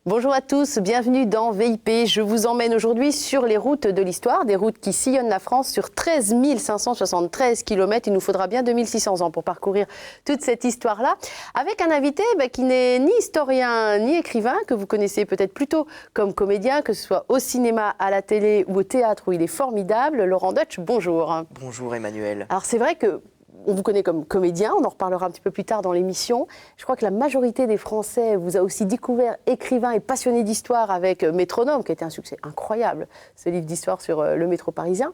Bonjour à tous, bienvenue dans VIP. Je vous emmène aujourd'hui sur les routes de l'histoire, des routes qui sillonnent la France sur 13 573 km. Il nous faudra bien 2600 ans pour parcourir toute cette histoire-là, avec un invité qui n'est ni historien ni écrivain, que vous connaissez peut-être plutôt comme comédien, que ce soit au cinéma, à la télé ou au théâtre où il est formidable. Laurent Deutsch, bonjour. Bonjour Emmanuel. Alors c'est vrai que on vous connaît comme comédien, on en reparlera un petit peu plus tard dans l'émission. Je crois que la majorité des Français vous a aussi découvert écrivain et passionné d'histoire avec Métronome, qui a été un succès incroyable, ce livre d'histoire sur le métro parisien.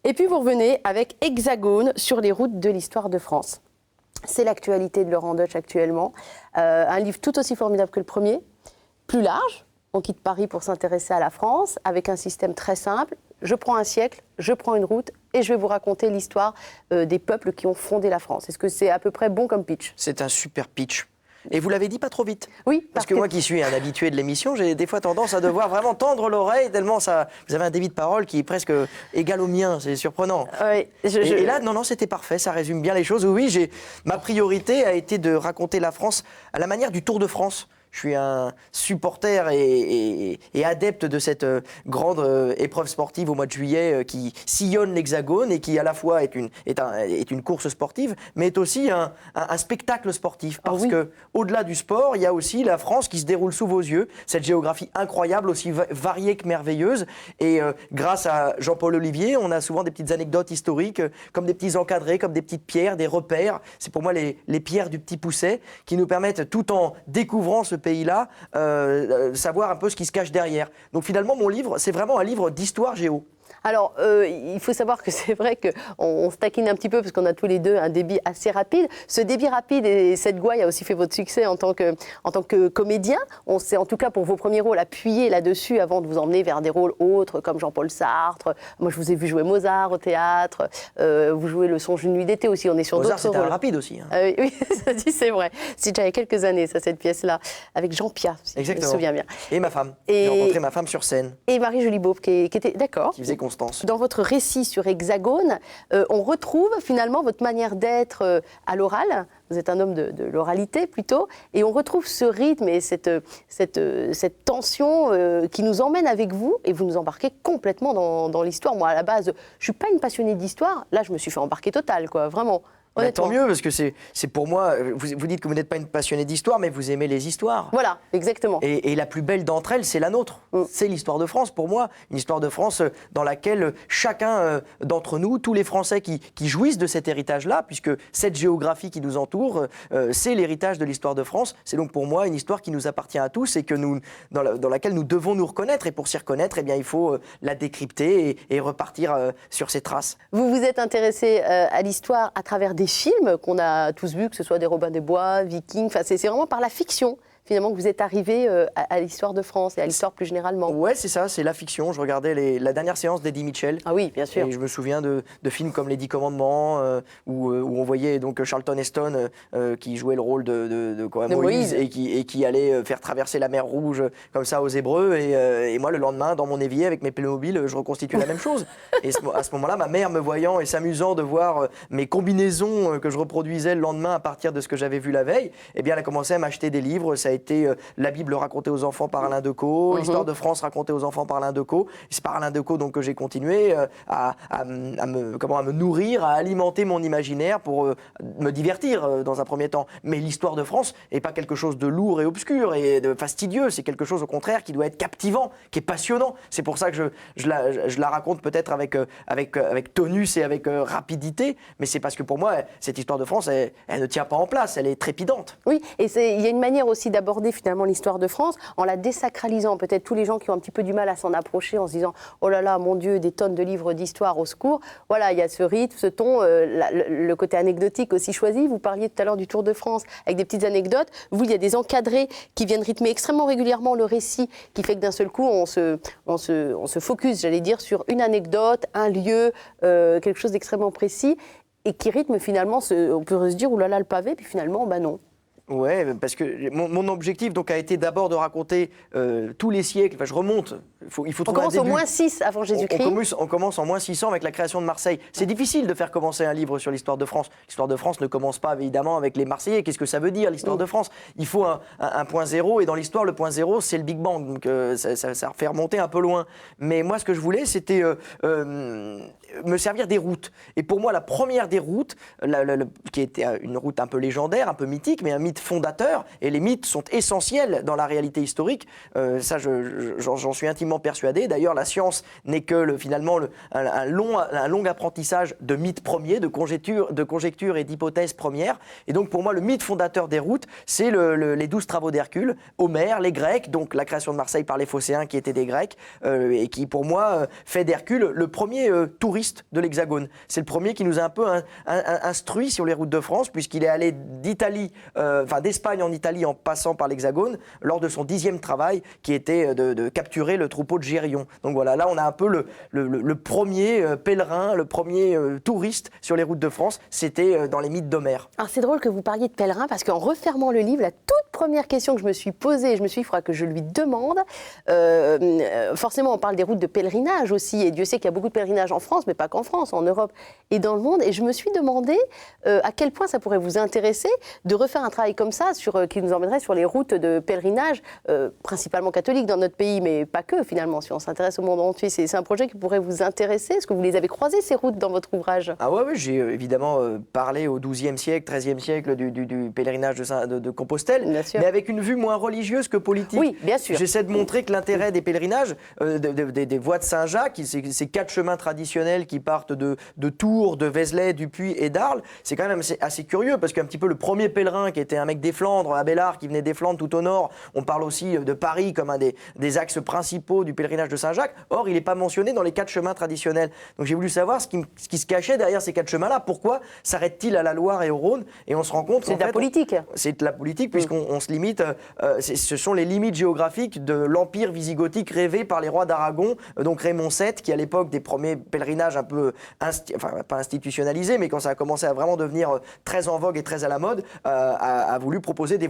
Et puis vous revenez avec Hexagone sur les routes de l'histoire de France. C'est l'actualité de Laurent Deutsch actuellement. Un livre tout aussi formidable que le premier, plus large. On quitte Paris pour s'intéresser à la France, avec un système très simple. Je prends un siècle, je prends une route et je vais vous raconter l'histoire des peuples qui ont fondé la France. Est-ce que c'est à peu près bon comme pitch? C'est un super pitch. Et vous l'avez dit pas trop vite. Oui. Parce que moi qui suis un habitué de l'émission, j'ai des fois tendance à devoir vraiment tendre l'oreille tellement ça. Vous avez un débit de parole qui est presque égal au mien, c'est surprenant. Oui, Et là, non, c'était parfait, ça résume bien les choses. Oui, ma priorité a été de raconter la France à la manière du Tour de France. Je suis un supporter et adepte de cette grande épreuve sportive au mois de juillet qui sillonne l'Hexagone et qui à la fois est une course sportive, mais est aussi un spectacle sportif. Parce que au-delà du sport, il y a aussi la France qui se déroule sous vos yeux, cette géographie incroyable, aussi variée que merveilleuse. Et grâce à Jean-Paul Olivier, on a souvent des petites anecdotes historiques, comme des petits encadrés, comme des petites pierres, des repères. C'est pour moi les pierres du Petit Poucet qui nous permettent, tout en découvrant ce pays-là, savoir un peu ce qui se cache derrière. Donc finalement, mon livre, c'est vraiment un livre d'histoire géo. Alors, il faut savoir que c'est vrai qu'on se taquine un petit peu parce qu'on a tous les deux un débit assez rapide. Ce débit rapide et cette gouaille a aussi fait votre succès en tant que comédien. On s'est en tout cas pour vos premiers rôles appuyé là-dessus avant de vous emmener vers des rôles autres comme Jean-Paul Sartre. Moi, je vous ai vu jouer Mozart au théâtre. Vous jouez Le Songe d'une nuit d'été aussi. On est sur d'autres rôles. Mozart, c'était rapide aussi. Oui, ça dit, c'est vrai. C'est déjà il y a quelques années, ça, cette pièce-là, avec Jean Piat, si Exactement. je me souviens bien. Et ma femme. J'ai rencontré ma femme sur scène. Et Marie Joliboeuf, qui était d'accord. Qui faisait Constance. Dans votre récit sur Hexagone, on retrouve finalement votre manière d'être à l'oral. Vous êtes un homme de l'oralité plutôt, et on retrouve ce rythme et cette tension qui nous emmène avec vous, et vous nous embarquez complètement dans l'histoire. Moi, à la base, je ne suis pas une passionnée d'histoire. Là, je me suis fait embarquer total, quoi, vraiment. Bah, tant mieux, parce que c'est pour moi, vous dites que vous n'êtes pas une passionnée d'histoire, mais vous aimez les histoires. Voilà, exactement. Et la plus belle d'entre elles, c'est la nôtre. C'est l'histoire de France, pour moi. Une histoire de France dans laquelle chacun d'entre nous, tous les Français qui jouissent de cet héritage-là, puisque cette géographie qui nous entoure, c'est l'héritage de l'histoire de France. C'est donc pour moi une histoire qui nous appartient à tous et que dans laquelle nous devons nous reconnaître. Et pour s'y reconnaître, eh bien, il faut la décrypter et repartir sur ses traces. Vous vous êtes intéressé à l'histoire à travers des films qu'on a tous vus, que ce soit des Robin des Bois, Vikings, enfin, c'est vraiment par la fiction finalement que vous êtes arrivé à l'histoire de France et à l'histoire plus généralement. Ouais, c'est ça, c'est la fiction. Je regardais la dernière séance d'Eddie Mitchell. Ah oui, bien sûr. Et je me souviens de films comme Les 10 Commandements, où on voyait donc Charlton Heston qui jouait le rôle de Moïse et qui allait faire traverser la mer Rouge comme ça aux Hébreux. Et moi, le lendemain, dans mon évier avec mes Playmobil, je reconstituais la même chose. Et à ce moment-là, ma mère me voyant et s'amusant de voir mes combinaisons que je reproduisais le lendemain à partir de ce que j'avais vu la veille, eh bien, elle a commencé à m'acheter des livres. Ça a été la Bible racontée aux enfants par Alain Decaux, l'histoire de France racontée aux enfants par Alain Decaux. C'est par Alain Decaux donc que j'ai continué à me nourrir, à alimenter mon imaginaire pour me divertir dans un premier temps. Mais l'histoire de France n'est pas quelque chose de lourd et obscur et de fastidieux. C'est quelque chose au contraire qui doit être captivant, qui est passionnant. C'est pour ça que je la raconte peut-être avec tonus et avec rapidité. Mais c'est parce que pour moi, cette histoire de France, elle ne tient pas en place. Elle est trépidante. Oui, et il y a une manière aussi d'aborder finalement l'histoire de France en la désacralisant. Peut-être tous les gens qui ont un petit peu du mal à s'en approcher en se disant « Oh là là, mon Dieu, des tonnes de livres d'histoire, au secours ». Voilà, il y a ce rythme, ce ton, le côté anecdotique aussi choisi. Vous parliez tout à l'heure du Tour de France avec des petites anecdotes. Vous, il y a des encadrés qui viennent rythmer extrêmement régulièrement le récit, qui fait que d'un seul coup, on se focus, j'allais dire, sur une anecdote, un lieu, quelque chose d'extrêmement précis et qui rythme finalement, on peut se dire « Oh là là, le pavé », puis finalement, bah non. Ouais, parce que mon objectif donc a été d'abord de raconter tous les siècles. Enfin, je remonte Il faut on commence au moins 6 avant Jésus-Christ. On commence en moins 600 avec la création de Marseille. C'est difficile de faire commencer un livre sur l'histoire de France. L'histoire de France ne commence pas évidemment avec les Marseillais. Qu'est-ce que ça veut dire l'histoire de France? Il faut un point zéro, et dans l'histoire, le point zéro, c'est le Big Bang. Donc ça fait remonter un peu loin. Mais moi, ce que je voulais, c'était me servir des routes. Et pour moi, la première des routes, qui était une route un peu légendaire, un peu mythique, mais un mythe fondateur, et les mythes sont essentiels dans la réalité historique, ça j'en suis intimement persuadé. D'ailleurs, la science n'est que finalement un long apprentissage de mythes premiers, de conjectures et d'hypothèses premières. Et donc pour moi, le mythe fondateur des routes, c'est les 12 travaux d'Hercule, Homère, les Grecs, donc la création de Marseille par les Phocéens qui étaient des Grecs, et qui pour moi fait d'Hercule le premier touriste de l'Hexagone. C'est le premier qui nous a un peu instruit sur les routes de France, puisqu'il est allé d'Espagne en Italie en passant par l'Hexagone lors de son 10e travail, qui était de capturer le troupeau de Gérion. Donc voilà, là on a un peu le premier pèlerin, le premier touriste sur les routes de France, c'était dans les mythes d'Homère. Alors c'est drôle que vous parliez de pèlerin, parce qu'en refermant le livre, la toute première question que je me suis posée, je me suis dit, il faudra que je lui demande, forcément on parle des routes de pèlerinage aussi, et Dieu sait qu'il y a beaucoup de pèlerinages en France, mais pas qu'en France, en Europe et dans le monde, et je me suis demandé à quel point ça pourrait vous intéresser de refaire un travail comme ça, qui nous emmènerait sur les routes de pèlerinage, principalement catholiques dans notre pays, mais pas que finalement, si on s'intéresse au monde entier. C'est un projet qui pourrait vous intéresser. Est-ce que vous les avez croisées, ces routes, dans votre ouvrage? Ah ouais, j'ai évidemment parlé au XIIe siècle, XIIIe siècle du pèlerinage de Compostelle, mais avec une vue moins religieuse que politique. Oui, bien sûr. J'essaie de montrer que l'intérêt des pèlerinages, des voies de Saint-Jacques, ces 4 chemins traditionnels qui partent de Tours, de Vézelay, du Puy et d'Arles, c'est quand même assez curieux, parce qu'un petit peu le premier pèlerin qui était un mec des Flandres, Abélard, qui venait des Flandres tout au nord, on parle aussi de Paris comme un des axes principaux du pèlerinage de Saint-Jacques. Or, il n'est pas mentionné dans les 4 chemins traditionnels. Donc j'ai voulu savoir ce qui se cachait derrière ces 4 chemins-là. Pourquoi s'arrête-t-il à la Loire et au Rhône? Et on se rend compte c'est de la politique. C'est de la politique, puisqu'on se limite. Ce sont les limites géographiques de l'empire visigothique rêvé par les rois d'Aragon, donc Raymond VII, qui à l'époque des premiers pèlerinages un peu, pas institutionnalisés, mais quand ça a commencé à vraiment devenir très en vogue et très à la mode, a voulu proposer des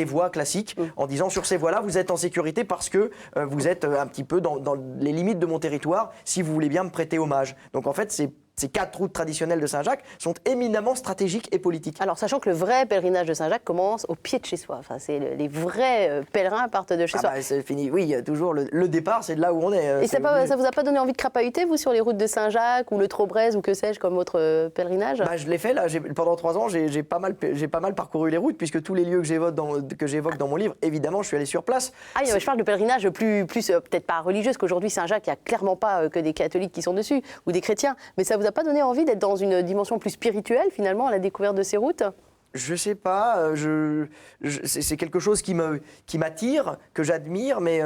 voies classiques, en disant sur ces voies-là, vous êtes en sécurité parce que vous êtes un petit peu dans les limites de mon territoire, si vous voulez bien me prêter hommage. Donc en fait, ces 4 routes traditionnelles de Saint-Jacques sont éminemment stratégiques et politiques. Alors, sachant que le vrai pèlerinage de Saint-Jacques commence au pied de chez soi. Enfin, les vrais pèlerins partent de chez soi. C'est fini. Oui, il y a toujours le départ, c'est de là où on est. Et ça vous a pas donné envie de crapahuter, vous, sur les routes de Saint-Jacques ou le Trobreuse ou que sais-je, comme autre pèlerinage? Je l'ai fait, là. Pendant 3 ans, j'ai pas mal parcouru les routes, puisque tous les lieux que j'évoque dans mon livre, évidemment, je suis allé sur place. Ah oui, je parle de pèlerinage plus peut-être pas religieux, parce qu'aujourd'hui, Saint-Jacques, il n'y a clairement pas que des catholiques qui sont dessus, ou des chrétiens. Mais ça vous a pas donné envie d'être dans une dimension plus spirituelle, finalement, à la découverte de ces routes? Je sais pas, c'est quelque chose qui m'attire, que j'admire, mais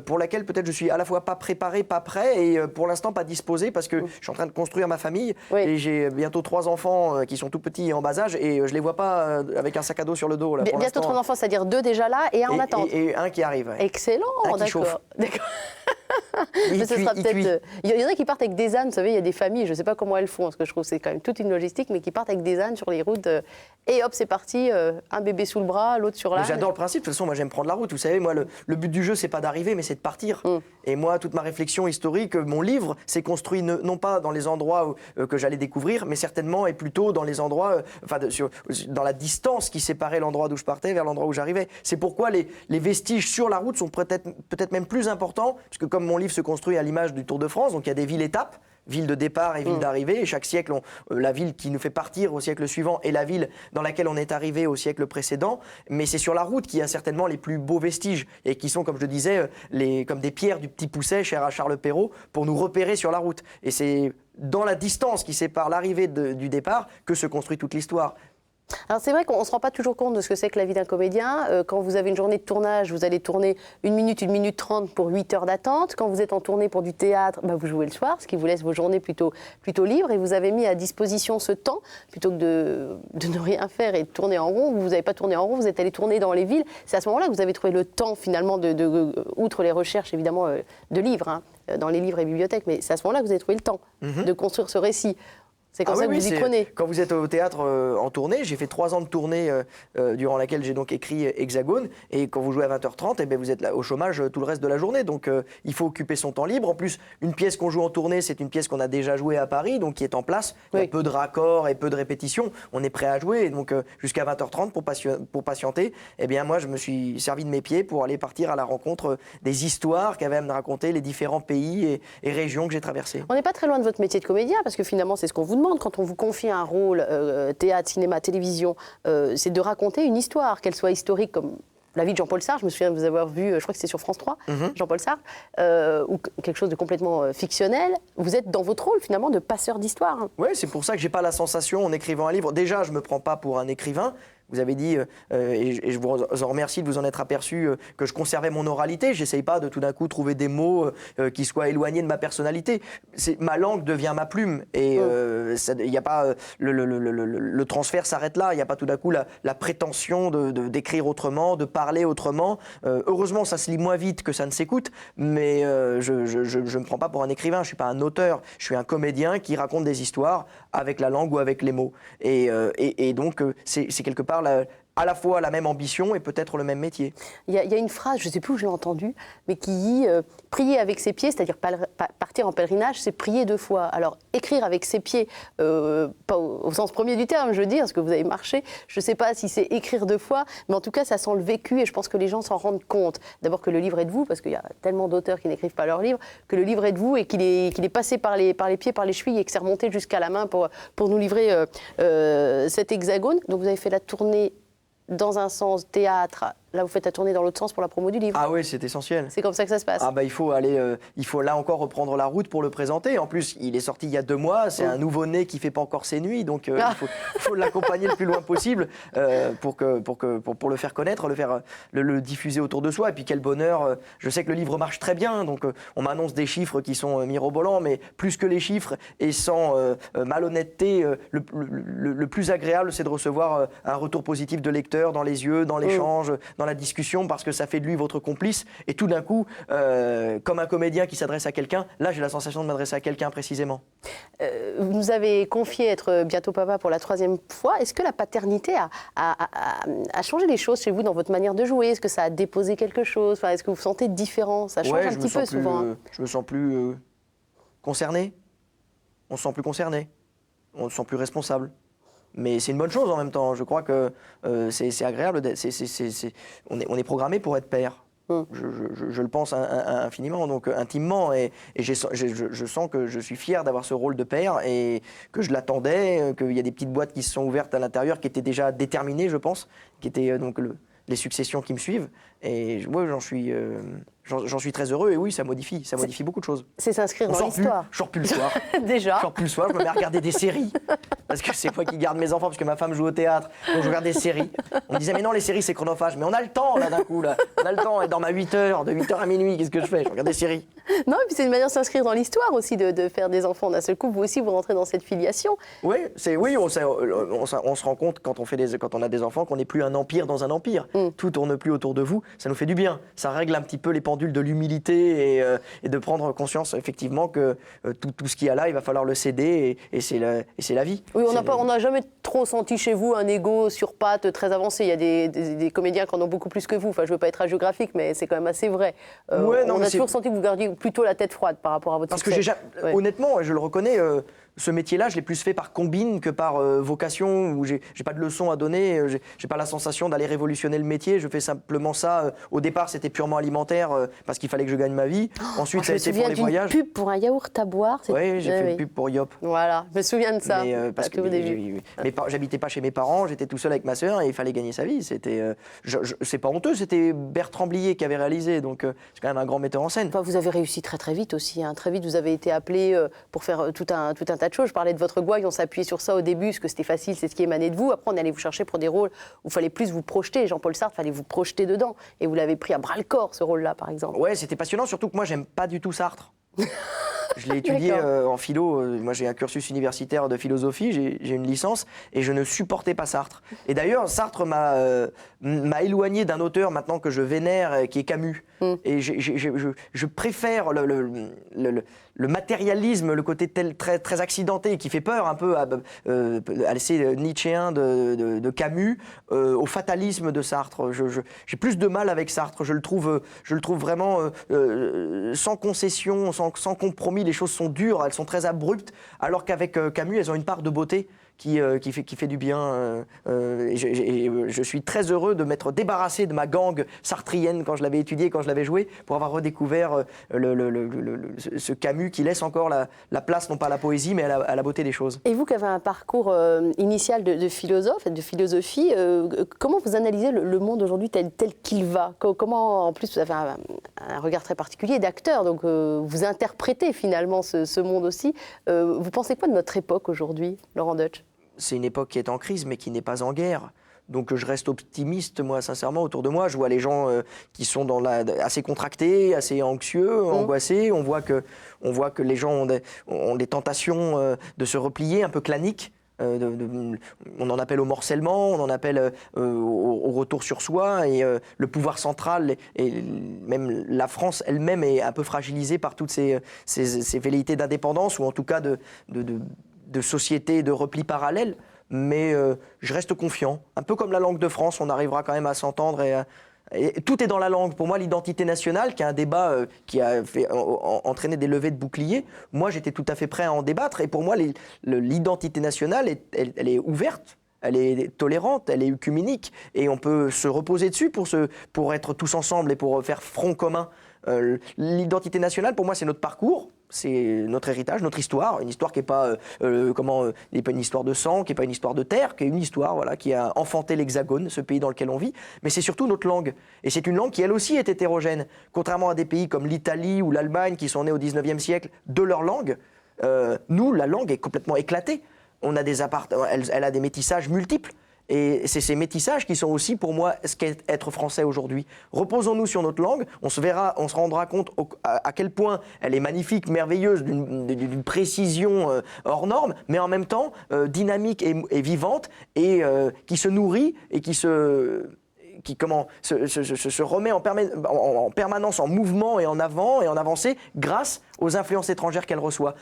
pour laquelle peut-être je suis à la fois pas préparé, pas prêt, et pour l'instant pas disposé, parce que je suis en train de construire ma famille, et j'ai bientôt 3 enfants qui sont tout petits et en bas âge, et je les vois pas avec un sac à dos sur le dos. Là, bientôt 3 enfants, c'est-à-dire 2 déjà là et un en attente. Et un qui arrive. Ouais. Excellent, d'accord. Il y en a qui partent avec des ânes, vous savez, il y a des familles, je ne sais pas comment elles font, parce que je trouve que c'est quand même toute une logistique, mais qui partent avec des ânes sur les routes, et hop, c'est parti, un bébé sous le bras, l'autre sur l'âne. J'adore le principe, de toute façon, moi j'aime prendre la route, vous savez, moi le but du jeu, c'est pas d'arriver, mais c'est de partir. Et moi, toute ma réflexion historique, mon livre, s'est construit non pas dans les endroits que j'allais découvrir, mais certainement et plutôt dans les endroits, dans la distance qui séparait l'endroit d'où je partais vers l'endroit où j'arrivais. C'est pourquoi les vestiges sur la route sont peut-être même plus importants, puisque comme mon livre se construit à l'image du Tour de France, donc il y a des villes-étapes, ville de départ et ville d'arrivée, et chaque siècle, la ville qui nous fait partir au siècle suivant est la ville dans laquelle on est arrivé au siècle précédent, mais c'est sur la route qu'il y a certainement les plus beaux vestiges, et qui sont, comme je le disais, comme des pierres du Petit Pousset, cher à Charles Perrault, pour nous repérer sur la route. Et c'est dans la distance qui sépare l'arrivée du départ que se construit toute l'histoire. Alors c'est vrai qu'on ne se rend pas toujours compte de ce que c'est que la vie d'un comédien. Quand vous avez une journée de tournage, vous allez tourner 1 minute 30 pour 8 heures d'attente. Quand vous êtes en tournée pour du théâtre, vous jouez le soir, ce qui vous laisse vos journées plutôt libres. Et vous avez mis à disposition ce temps, plutôt que de ne rien faire et de tourner en rond. Vous n'avez pas tourné en rond, vous êtes allé tourner dans les villes. C'est à ce moment-là que vous avez trouvé le temps finalement, outre les recherches évidemment de livres, dans les livres et bibliothèques, mais c'est à ce moment-là que vous avez trouvé le temps de construire ce récit. C'est comme ça que vous y prenez. Quand vous êtes au théâtre en tournée, j'ai fait 3 ans de tournée durant laquelle j'ai donc écrit Hexagone. Et quand vous jouez à 20h30, eh bien, vous êtes là, au chômage tout le reste de la journée. Donc il faut occuper son temps libre. En plus, une pièce qu'on joue en tournée, c'est une pièce qu'on a déjà jouée à Paris, donc qui est en place. Il y a peu de raccords et peu de répétitions. On est prêt à jouer. Et donc jusqu'à 20h30 pour patienter, eh bien, moi, je me suis servi de mes pieds pour aller partir à la rencontre des histoires qu'avaient à me raconter les différents pays et régions que j'ai traversées. On n'est pas très loin de votre métier de comédien, parce que finalement, c'est ce qu'on vous demande quand on vous confie un rôle, théâtre, cinéma, télévision, c'est de raconter une histoire, qu'elle soit historique comme la vie de Jean-Paul Sartre. Je me souviens de vous avoir vu, je crois que c'était sur France 3, Jean-Paul Sartre, ou quelque chose de complètement fictionnel. Vous êtes dans votre rôle, finalement, de passeur d'histoire. Oui, c'est pour ça que je n'ai pas la sensation, en écrivant un livre, déjà, je ne me prends pas pour un écrivain. Vous avez dit, et je vous en remercie de vous en être aperçu, que je conservais mon oralité. Je n'essaye pas de tout d'un coup trouver des mots qui soient éloignés de ma personnalité. Ma langue devient ma plume. Et y a pas, le transfert s'arrête là. Il n'y a pas tout d'un coup la prétention d'écrire autrement, de parler autrement. Heureusement, ça se lit moins vite que ça ne s'écoute. Mais je ne me prends pas pour un écrivain. Je ne suis pas un auteur. Je suis un comédien qui raconte des histoires avec la langue ou avec les mots. Et donc, c'est quelque part à la fois la même ambition et peut-être le même métier. Il y a une phrase, je ne sais plus où je l'ai entendue, mais qui dit prier avec ses pieds, c'est-à-dire partir en pèlerinage, c'est prier 2 fois. Alors écrire avec ses pieds, pas au sens premier du terme, je veux dire, parce que vous avez marché, je ne sais pas si c'est écrire 2 fois, mais en tout cas ça sent le vécu et je pense que les gens s'en rendent compte. D'abord que le livre est de vous, parce qu'il y a tellement d'auteurs qui n'écrivent pas leur livre, que le livre est de vous et qu'il est passé par les pieds, par les chevilles et que c'est remonté jusqu'à la main pour nous livrer cet hexagone. Donc vous avez fait la tournée dans un sens théâtre, là vous faites la tournée dans l'autre sens pour la promo du livre. Ah oui, c'est essentiel. C'est comme ça que ça se passe. Ah bah il faut là encore reprendre la route pour le présenter. En plus, il est sorti il y a 2 mois, c'est un nouveau-né qui fait pas encore ses nuits, donc il faut l'accompagner le plus loin possible pour le faire connaître, le diffuser autour de soi. Et puis quel bonheur, je sais que le livre marche très bien, donc on m'annonce des chiffres qui sont mirobolants, mais plus que les chiffres et sans malhonnêteté, le plus agréable, c'est de recevoir un retour positif de lecteur dans les yeux, dans l'échange, dans la discussion, parce que ça fait de lui votre complice. Et tout d'un coup, comme un comédien qui s'adresse à quelqu'un, là j'ai la sensation de m'adresser à quelqu'un précisément. Vous nous avez confié être bientôt papa pour la 3e fois. Est-ce que la paternité a changé les choses chez vous dans votre manière de jouer? Est-ce que ça a déposé quelque chose? Est-ce que vous sentez différent? Ça change un petit peu souvent. Je me sens plus concerné. On se sent plus concerné. On se sent plus responsable. Mais c'est une bonne chose en même temps. Je crois que c'est agréable. On est programmé pour être père. Je le pense infiniment, donc intimement. Et je sens que je suis fier d'avoir ce rôle de père et que je l'attendais, qu'il y a des petites boîtes qui se sont ouvertes à l'intérieur, qui étaient déjà déterminées, je pense, qui étaient donc les successions qui me suivent. Et moi, j'en suis très heureux. Et oui, ça modifie beaucoup de choses. C'est s'inscrire dans l'histoire. Je sors plus le soir. Déjà. Je sors plus le soir, je me mets à regarder des séries. Parce que c'est moi qui garde mes enfants, parce que ma femme joue au théâtre. Donc je regarde des séries. On me disait, mais non, les séries, c'est chronophage. Mais on a le temps, là, d'un coup. Là. On a le temps. Et dans ma 8h, de 8h à minuit, qu'est-ce que je fais? Je regarde des séries. Non, et puis c'est une manière de s'inscrire dans l'histoire aussi, de faire des enfants d'un seul coup. Vous aussi, vous rentrez dans cette filiation. Oui, on se rend compte quand on a des enfants qu'on n'est plus un empire dans un empire. Tout tourne plus autour de vous. Ça nous fait du bien. Ça règle un petit peu les pendules de l'humilité et de prendre conscience effectivement que tout ce qu'il y a là, il va falloir le céder et c'est la vie. Oui, on n'a jamais trop senti chez vous un ego sur pattes très avancé. Il y a des comédiens qui en ont beaucoup plus que vous. Enfin, je ne veux pas être hagiographique, mais c'est quand même assez vrai. On a toujours senti que vous gardiez plutôt la tête froide par rapport à votre succès. Parce que honnêtement, je le reconnais, ce métier-là, je l'ai plus fait par combine que par vocation, où j'ai pas de leçons à donner, j'ai pas la sensation d'aller révolutionner le métier, je fais simplement ça. Au départ, c'était purement alimentaire, parce qu'il fallait que je gagne ma vie. Ensuite, ça a été pour les voyages. Je me souviens d'une pub pour un yaourt à boire. Oui, j'ai fait une pub pour Yop. Voilà, je me souviens de ça. Mais, parce que j'habitais pas chez mes parents, j'étais tout seul avec ma sœur et il fallait gagner sa vie. C'est pas honteux, c'était Bertrand Blier qui avait réalisé, donc c'est quand même un grand metteur en scène. Enfin, vous avez réussi très très vite aussi. Très vite, vous avez été appelé pour faire tout un tas de choses. Je parlais de votre gouaille, on s'appuyait sur ça au début, parce que c'était facile, c'est ce qui émanait de vous. Après, on allait vous chercher pour des rôles où il fallait plus vous projeter. Jean-Paul Sartre, il fallait vous projeter dedans. Et vous l'avez pris à bras-le-corps, ce rôle-là, par exemple. Ouais, c'était passionnant, surtout que moi, j'aime pas du tout Sartre. Je l'ai étudié en philo. Moi, j'ai un cursus universitaire de philosophie, j'ai une licence, et je ne supportais pas Sartre. Et d'ailleurs, Sartre m'a éloigné d'un auteur maintenant que je vénère, qui est Camus. Et je préfère le matérialisme, le côté très, très accidenté qui fait peur un peu à l'essai nietzschéen de Camus, au fatalisme de Sartre. J'ai plus de mal avec Sartre. Je le trouve vraiment sans concession, sans compromis. Les choses sont dures, elles sont très abruptes, alors qu'avec Camus, elles ont une part de beauté qui fait du bien. Je suis très heureux de m'être débarrassé de ma gangue sartrienne quand je l'avais étudié, quand je l'avais joué, pour avoir redécouvert ce Camus qui laisse encore la place, non pas à la poésie, mais à la beauté des choses. Et vous qui avez un parcours initial de philosophe, de philosophie, comment vous analysez le monde aujourd'hui tel qu'il va? Comment, en plus, vous avez un regard très particulier d'acteur, donc vous interprétez finalement ce monde aussi. Vous pensez quoi de notre époque aujourd'hui, Laurent Deutsch? C'est une époque qui est en crise, mais qui n'est pas en guerre. Donc je reste optimiste, moi, sincèrement, autour de moi. Je vois les gens qui sont assez contractés, assez anxieux, angoissés. On voit que les gens ont des tentations de se replier, un peu claniques. On en appelle au morcellement, on en appelle au retour sur soi. Et le pouvoir central, et même la France elle-même, est un peu fragilisée par toutes ces velléités d'indépendance, ou en tout cas de société de repli parallèle, mais je reste confiant. Un peu comme la langue de France, on arrivera quand même à s'entendre et tout est dans la langue. Pour moi, l'identité nationale, qui est un débat qui a entraîné des levées de boucliers, moi j'étais tout à fait prêt à en débattre, et pour moi l'identité nationale, elle est ouverte. Elle est tolérante, elle est œcuménique, et on peut se reposer dessus pour être tous ensemble et pour faire front commun. L'identité nationale, pour moi, c'est notre parcours, c'est notre héritage, notre histoire, une histoire qui n'est pas, pas une histoire de sang, qui n'est pas une histoire de terre, qui est une histoire qui a enfanté l'Hexagone, ce pays dans lequel on vit, mais c'est surtout notre langue. Et c'est une langue qui, elle aussi, est hétérogène. Contrairement à des pays comme l'Italie ou l'Allemagne, qui sont nés au 19e siècle de leur langue, nous, la langue est complètement éclatée. Elle a des métissages multiples. Et c'est ces métissages qui sont aussi pour moi ce qu'est être français aujourd'hui. Reposons-nous sur notre langue, on se rendra compte à quel point elle est magnifique, merveilleuse, d'une précision hors norme, mais en même temps dynamique et vivante, et qui se nourrit et qui se remet en permanence en mouvement et en avant et en avancée grâce aux influences étrangères qu'elle reçoit.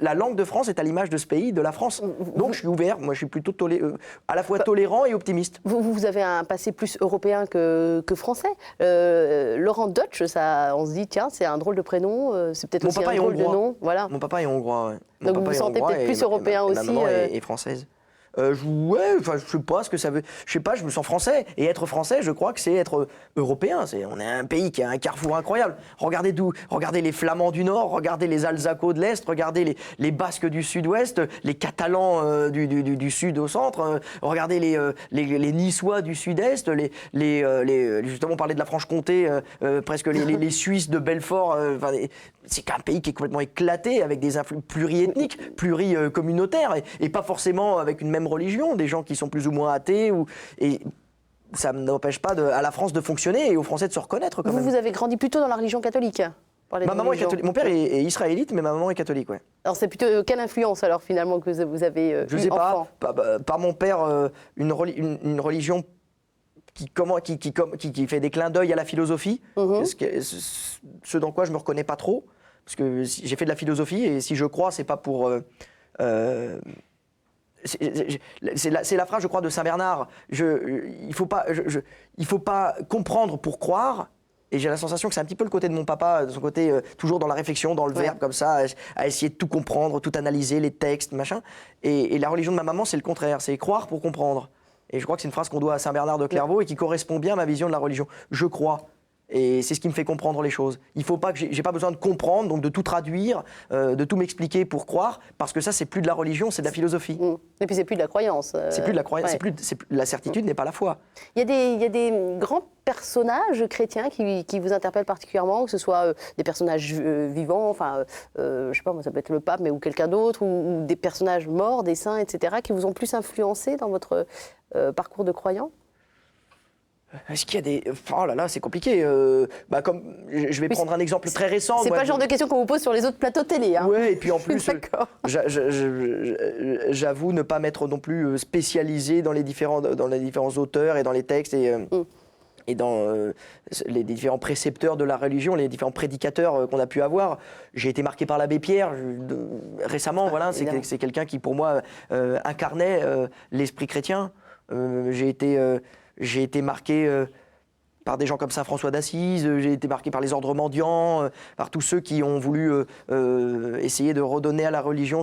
La langue de France est à l'image de ce pays, de la France. Donc je suis ouvert, moi je suis plutôt à la fois tolérant et optimiste. Vous avez un passé plus européen que français. Laurent Deutsch, on se dit, tiens, c'est un drôle de prénom, c'est peut-être aussi un drôle de nom. Voilà. Mon papa est hongrois. Ouais. Donc vous vous sentez peut-être plus européen aussi. Ma maman est française. Je sais pas ce que ça veut. Je sais pas, je me sens français. Et être français, je crois que c'est être européen. On est un pays qui a un carrefour incroyable. Regardez les Flamands du Nord, regardez les Alsacos de l'Est, regardez les Basques du Sud-Ouest, les Catalans du Sud au centre, regardez les Niçois du Sud-Est, justement on parlait de la Franche-Comté, presque les Suisses de Belfort. C'est un pays qui est complètement éclaté, avec des influx pluriethniques, pluricommunautaires, et pas forcément avec une même religion, des gens qui sont plus ou moins athées, et ça n'empêche pas à la France de fonctionner et aux Français de se reconnaître quand même. Vous avez grandi plutôt dans la religion catholique? Ma maman est catholique. Mon père est israélite, mais ma maman est catholique, ouais. Alors c'est plutôt quelle influence alors finalement que vous avez Je sais pas, par mon père, une religion qui fait des clins d'œil à la philosophie, ce dans quoi je me reconnais pas trop, parce que j'ai fait de la philosophie, et si je crois, c'est pas pour... c'est la phrase, je crois, de Saint Bernard. Il faut pas comprendre pour croire. Et j'ai la sensation que c'est un petit peu le côté de mon papa, de son côté toujours dans la réflexion, dans le verbe, comme ça, à essayer de tout comprendre, tout analyser, les textes, machin. Et la religion de ma maman, c'est le contraire, c'est croire pour comprendre. Et je crois que c'est une phrase qu'on doit à Saint Bernard de Clairvaux et qui correspond bien à ma vision de la religion. Je crois. Et c'est ce qui me fait comprendre les choses. Il faut pas que j'ai pas besoin de comprendre, donc de tout traduire, de tout m'expliquer pour croire, parce que ça, c'est plus de la religion, c'est de la philosophie. Et puis c'est plus de la croyance. C'est plus de la croyance. Ouais. La certitude n'est pas la foi. Il y a des grands personnages chrétiens qui vous interpellent particulièrement, que ce soit des personnages vivants, je sais pas, moi ça peut être le pape, mais ou quelqu'un d'autre, ou des personnages morts, des saints, etc., qui vous ont plus influencé dans votre parcours de croyant. Est-ce qu'il y a des... Oh là là, c'est compliqué. Comme je vais prendre un exemple très récent. C'est pas le genre de question qu'on vous pose sur les autres plateaux télé. Hein. Oui, et puis en plus, j'avoue ne pas m'être non plus spécialisé dans les différents auteurs et dans les textes. Et les différents précepteurs de la religion, les différents prédicateurs qu'on a pu avoir. J'ai été marqué par l'abbé Pierre récemment, voilà, c'est quelqu'un qui pour moi incarnait l'esprit chrétien. J'ai été marqué par des gens comme saint François d'Assise, j'ai été marqué par les ordres mendiants, par tous ceux qui ont voulu essayer de redonner à la religion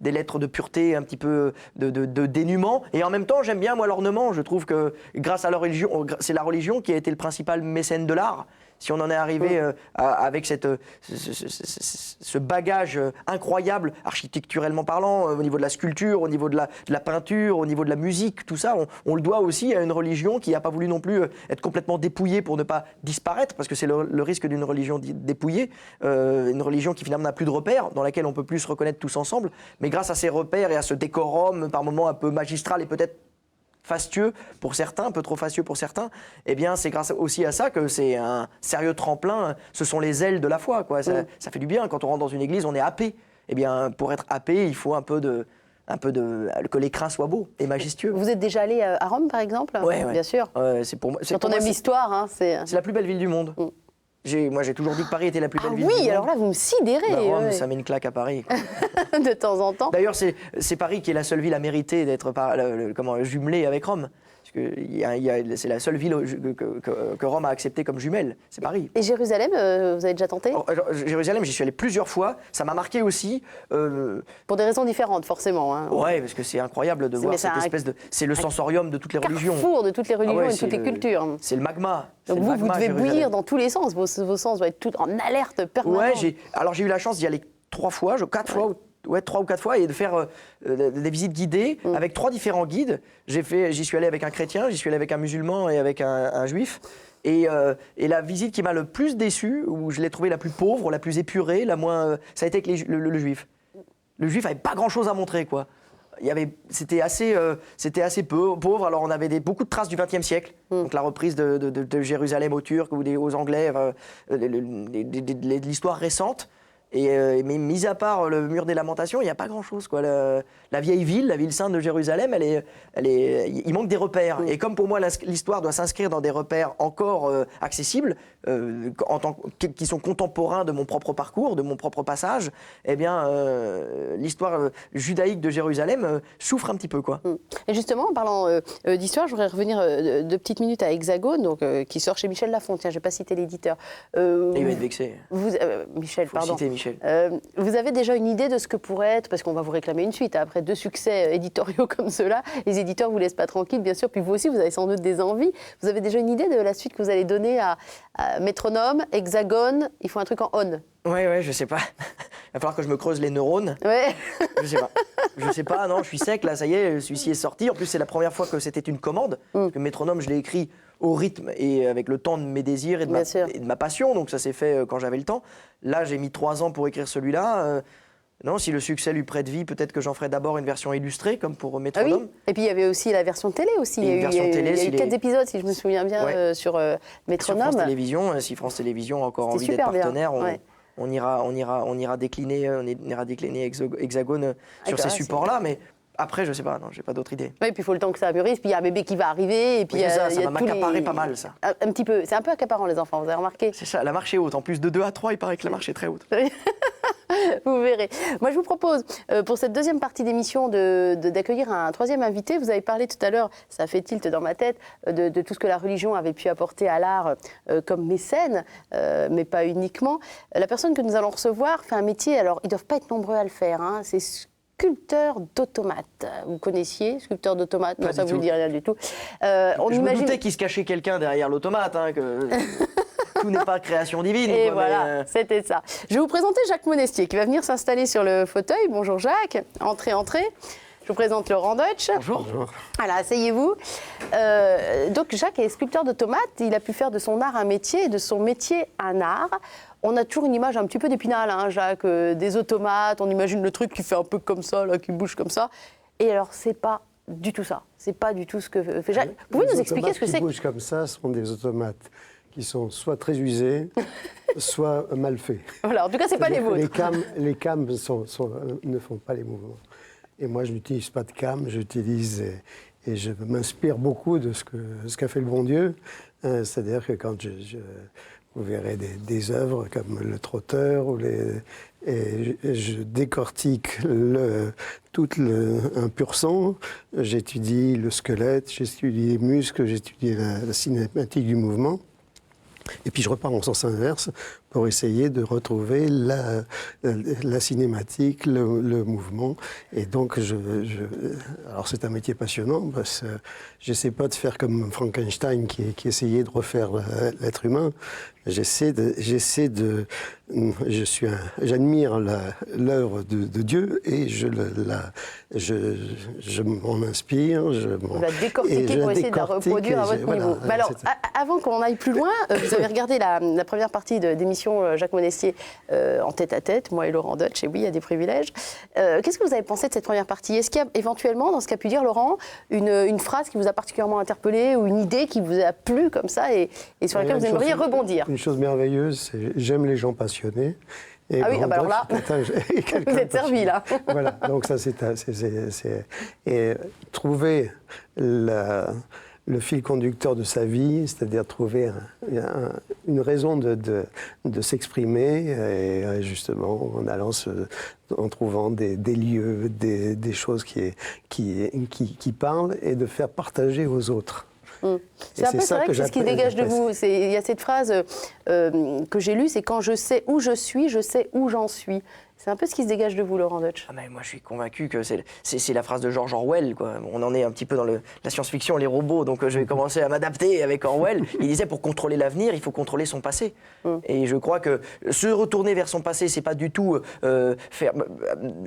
des lettres de pureté, un petit peu de dénuement. Et en même temps, j'aime bien moi l'ornement. Je trouve que grâce à la religion, c'est la religion qui a été le principal mécène de l'art. Si on en est arrivé avec ce bagage incroyable, architecturellement parlant, au niveau de la sculpture, au niveau de la peinture, au niveau de la musique, tout ça, on le doit aussi à une religion qui n'a pas voulu non plus être complètement dépouillée pour ne pas disparaître, parce que c'est le risque d'une religion dépouillée, une religion qui finalement n'a plus de repères, dans laquelle on ne peut plus se reconnaître tous ensemble. Mais grâce à ces repères et à ce décorum, par moments un peu magistral et peut-être fastueux pour certains, un peu trop fastueux pour certains, eh bien c'est grâce aussi à ça que c'est un sérieux tremplin. Ce sont les ailes de la foi, quoi. Ça fait du bien. Quand on rentre dans une église, on est happé. Eh bien, pour être happé, il faut que l'écrin soit beau et majestueux. Vous êtes déjà allé à Rome, par exemple ? Oui, bien sûr. C'est pour moi. Quand on aime l'histoire, hein, c'est la plus belle ville du monde. Moi, j'ai toujours dit que Paris était la plus belle ville du monde. Oui, alors là, vous me sidérez. Rome, ça met une claque à Paris. De temps en temps. D'ailleurs, c'est Paris qui est la seule ville à mériter d'être jumelée avec Rome. Parce que c'est la seule ville que Rome a acceptée comme jumelle, c'est Paris. Et Jérusalem, vous avez déjà tenté ? Jérusalem, j'y suis allé plusieurs fois, ça m'a marqué aussi. Pour des raisons différentes, forcément. Hein. Ouais, parce que c'est incroyable de voir cette espèce de... C'est le sensorium de toutes les religions. Carrefour de toutes les religions et de toutes les cultures. C'est le magma. Donc vous devez bouillir dans tous les sens, vos sens doivent être tous en alerte permanente. Ouais, j'ai eu la chance d'y aller 3 fois, 3 ou 4 fois, et de faire des visites guidées avec 3 différents guides. J'y suis allé avec un chrétien, j'y suis allé avec un musulman et avec un juif. Et la visite qui m'a le plus déçu, où je l'ai trouvée la plus pauvre, la plus épurée, la moins, ça a été avec le juif. Le juif avait pas grand-chose à montrer, quoi. C'était assez pauvre. Alors on avait beaucoup de traces du XXe siècle, donc la reprise de Jérusalem aux Turcs ou aux Anglais, l'histoire récente. Mais mis à part le mur des lamentations, il n'y a pas grand-chose, quoi. La vieille ville, la ville sainte de Jérusalem, il manque des repères. Et comme pour moi l'histoire doit s'inscrire dans des repères encore accessibles, qui sont contemporains de mon propre parcours, de mon propre passage, eh bien l'histoire judaïque de Jérusalem souffre un petit peu, quoi. Et justement, en parlant d'histoire, je voudrais revenir 2 petites minutes à Hexagone, donc, qui sort chez Michel Lafon. Tiens, je n'ai pas cité l'éditeur. Il va être vexé. Michel, faut pardon. Citer Michel. Vous avez déjà une idée de ce que pourrait être, parce qu'on va vous réclamer une suite, après 2 succès éditoriaux comme ceux-là, les éditeurs ne vous laissent pas tranquille, bien sûr, puis vous aussi, vous avez sans doute des envies. Vous avez déjà une idée de la suite que vous allez donner à Métronome, Hexagone, il faut un truc en on. Ouais, je sais pas. Il va falloir que je me creuse les neurones. Ouais. Je sais pas, non, je suis sec, là, ça y est, celui-ci est sorti. En plus, c'est la première fois que c'était une commande. Parce que Métronome, je l'ai écrit au rythme et avec le temps de mes désirs et de ma passion. Donc ça s'est fait quand j'avais le temps. Là, j'ai mis 3 ans pour écrire celui-là. Non, si le succès lui prête vie, peut-être que j'en ferai d'abord une version illustrée, comme pour Métronome. Ah oui. Et puis il y avait aussi la version télé aussi. Il y a eu 4 épisodes, si je me souviens bien, sur Métronome. Sur France Télévisions, si France Télévisions a encore envie d'être partenaire, on ira décliner Hexagone sur ces supports-là. Mais après, je sais pas, non, j'ai pas d'autre idée. Oui, puis il faut le temps que ça mûrisse, puis il y a un bébé qui va arriver, et puis ça va m'accaparer pas mal, ça. Un petit peu, c'est un peu accaparant les enfants, vous avez remarqué ? C'est ça, la marche est haute. En plus de 2 à 3, il paraît que la marche est très haute. Vous verrez. Moi, je vous propose, pour cette deuxième partie d'émission, d'accueillir un 3e invité. Vous avez parlé tout à l'heure, ça fait tilt dans ma tête, de tout ce que la religion avait pu apporter à l'art comme mécène, mais pas uniquement. La personne que nous allons recevoir fait un métier, alors ils ne doivent pas être nombreux à le faire, hein, c'est sculpteur d'automates. Vous connaissiez, sculpteur d'automates? Non, ça ne vous dit rien du tout. Je me doutais qu'il se cachait quelqu'un derrière l'automate, hein, que... Tout n'est pas création divine. Et voilà, c'était ça. Je vais vous présenter Jacques Monestier qui va venir s'installer sur le fauteuil. Bonjour Jacques, entrez. Je vous présente Laurent Deutsch. Bonjour. Voilà, asseyez-vous. Donc Jacques est sculpteur d'automates. Il a pu faire de son art un métier et de son métier un art. On a toujours une image un petit peu d'Épinal, hein, Jacques, des automates. On imagine le truc qui fait un peu comme ça, là, qui bouge comme ça. Et alors, c'est pas du tout ça. C'est pas du tout ce que fait Jacques. Vous pouvez nous expliquer ce que c'est? Les automates qui bougent comme ça sont des automates qui sont soit très usés, soit mal faits. Voilà, en tout cas, c'est pas les vôtres. Les cams ne font pas les mouvements. Et moi, je n'utilise pas de cam, j'utilise et je m'inspire beaucoup de ce qu'a fait le bon Dieu. C'est-à-dire que quand vous verrez des œuvres comme Le Trotteur, et je décortique un pur sang, j'étudie le squelette, j'étudie les muscles, j'étudie la cinématique du mouvement. Et puis je repars en sens inverse pour essayer de retrouver la cinématique, le mouvement. Et donc, alors c'est un métier passionnant parce que j'essaie pas de faire comme Frankenstein qui essayait de refaire l'être humain. J'admire l'œuvre de Dieu et je m'en inspire. On va décortiquer pour essayer de la reproduire à votre niveau. Mais alors, avant qu'on aille plus loin, vous avez regardé la première partie d'émission Jacques Monestier en tête-à-tête, moi et Laurent Deutsch, et oui, il y a des privilèges. Qu'est-ce que vous avez pensé de cette première partie? Est-ce qu'il y a éventuellement, dans ce qu'a pu dire Laurent, une phrase qui vous a particulièrement interpellé ou une idée qui vous a plu comme ça et sur laquelle vous aimeriez rebondir? Une chose merveilleuse, c'est j'aime les gens passionnés. Et alors là, vous êtes servi là. Voilà, donc ça et trouver le fil conducteur de sa vie, c'est-à-dire trouver une raison de s'exprimer, et justement en trouvant des lieux, des choses qui parlent, et de faire partager aux autres. C'est un peu vrai que c'est ce qui dégage de vous. Il y a cette phrase que j'ai lue, c'est « Quand je sais où je suis, je sais où j'en suis ». C'est un peu ce qui se dégage de vous, Laurent Deutsch. Mais moi, je suis convaincu que c'est la phrase de George Orwell, quoi. On en est un petit peu dans la science-fiction, les robots, donc je vais commencer à m'adapter avec Orwell. Il disait, pour contrôler l'avenir, il faut contrôler son passé. Et je crois que se retourner vers son passé, c'est pas du tout faire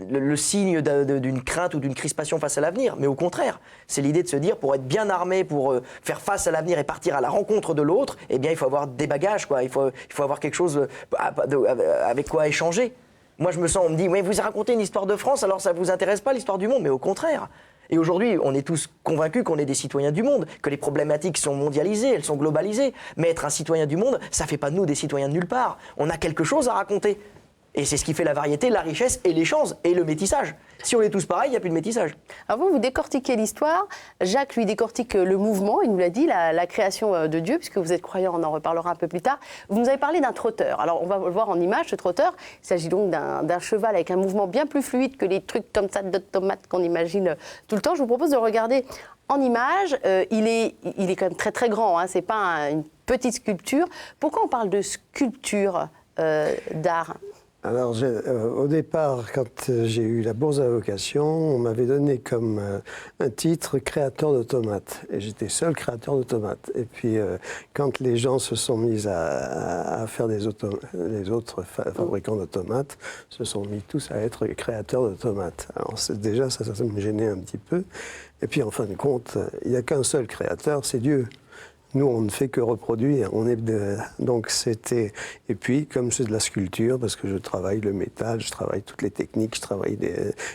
le signe d'une crainte ou d'une crispation face à l'avenir, mais au contraire, c'est l'idée de se dire, pour être bien armé, pour faire face à l'avenir et partir à la rencontre de l'autre, eh bien, il faut avoir des bagages, quoi. Il faut avoir quelque chose avec quoi échanger. Moi, on me dit, oui, vous racontez une histoire de France, alors ça ne vous intéresse pas l'histoire du monde, mais au contraire. Et aujourd'hui, on est tous convaincus qu'on est des citoyens du monde, que les problématiques sont mondialisées, elles sont globalisées. Mais être un citoyen du monde, ça ne fait pas de nous des citoyens de nulle part. On a quelque chose à raconter. Et c'est ce qui fait la variété, la richesse et les chances et le métissage. Si on est tous pareils, il n'y a plus de métissage. Avant, vous décortiquez l'histoire. Jacques, lui, décortique le mouvement. Il nous l'a dit, la création de Dieu, puisque vous êtes croyant, on en reparlera un peu plus tard. Vous nous avez parlé d'un trotteur. Alors, on va le voir en image, ce trotteur. Il s'agit donc d'un cheval avec un mouvement bien plus fluide que les trucs comme ça d'automates qu'on imagine tout le temps. Je vous propose de le regarder en image. Il est quand même très, très grand. Hein. Ce n'est pas une petite sculpture. Pourquoi on parle de sculpture d'art ? Alors, au départ, quand j'ai eu la bourse à vocation, on m'avait donné comme un titre créateur d'automates. Et j'étais seul créateur d'automates. Et puis, quand les gens se sont mis à faire les autres fabricants d'automates, se sont mis tous à être créateurs d'automates. Alors, déjà, ça me gênait un petit peu. Et puis, en fin de compte, il n'y a qu'un seul créateur, c'est Dieu. Nous, on ne fait que reproduire. Donc c'était. Et puis, comme c'est de la sculpture, parce que je travaille le métal, je travaille toutes les techniques,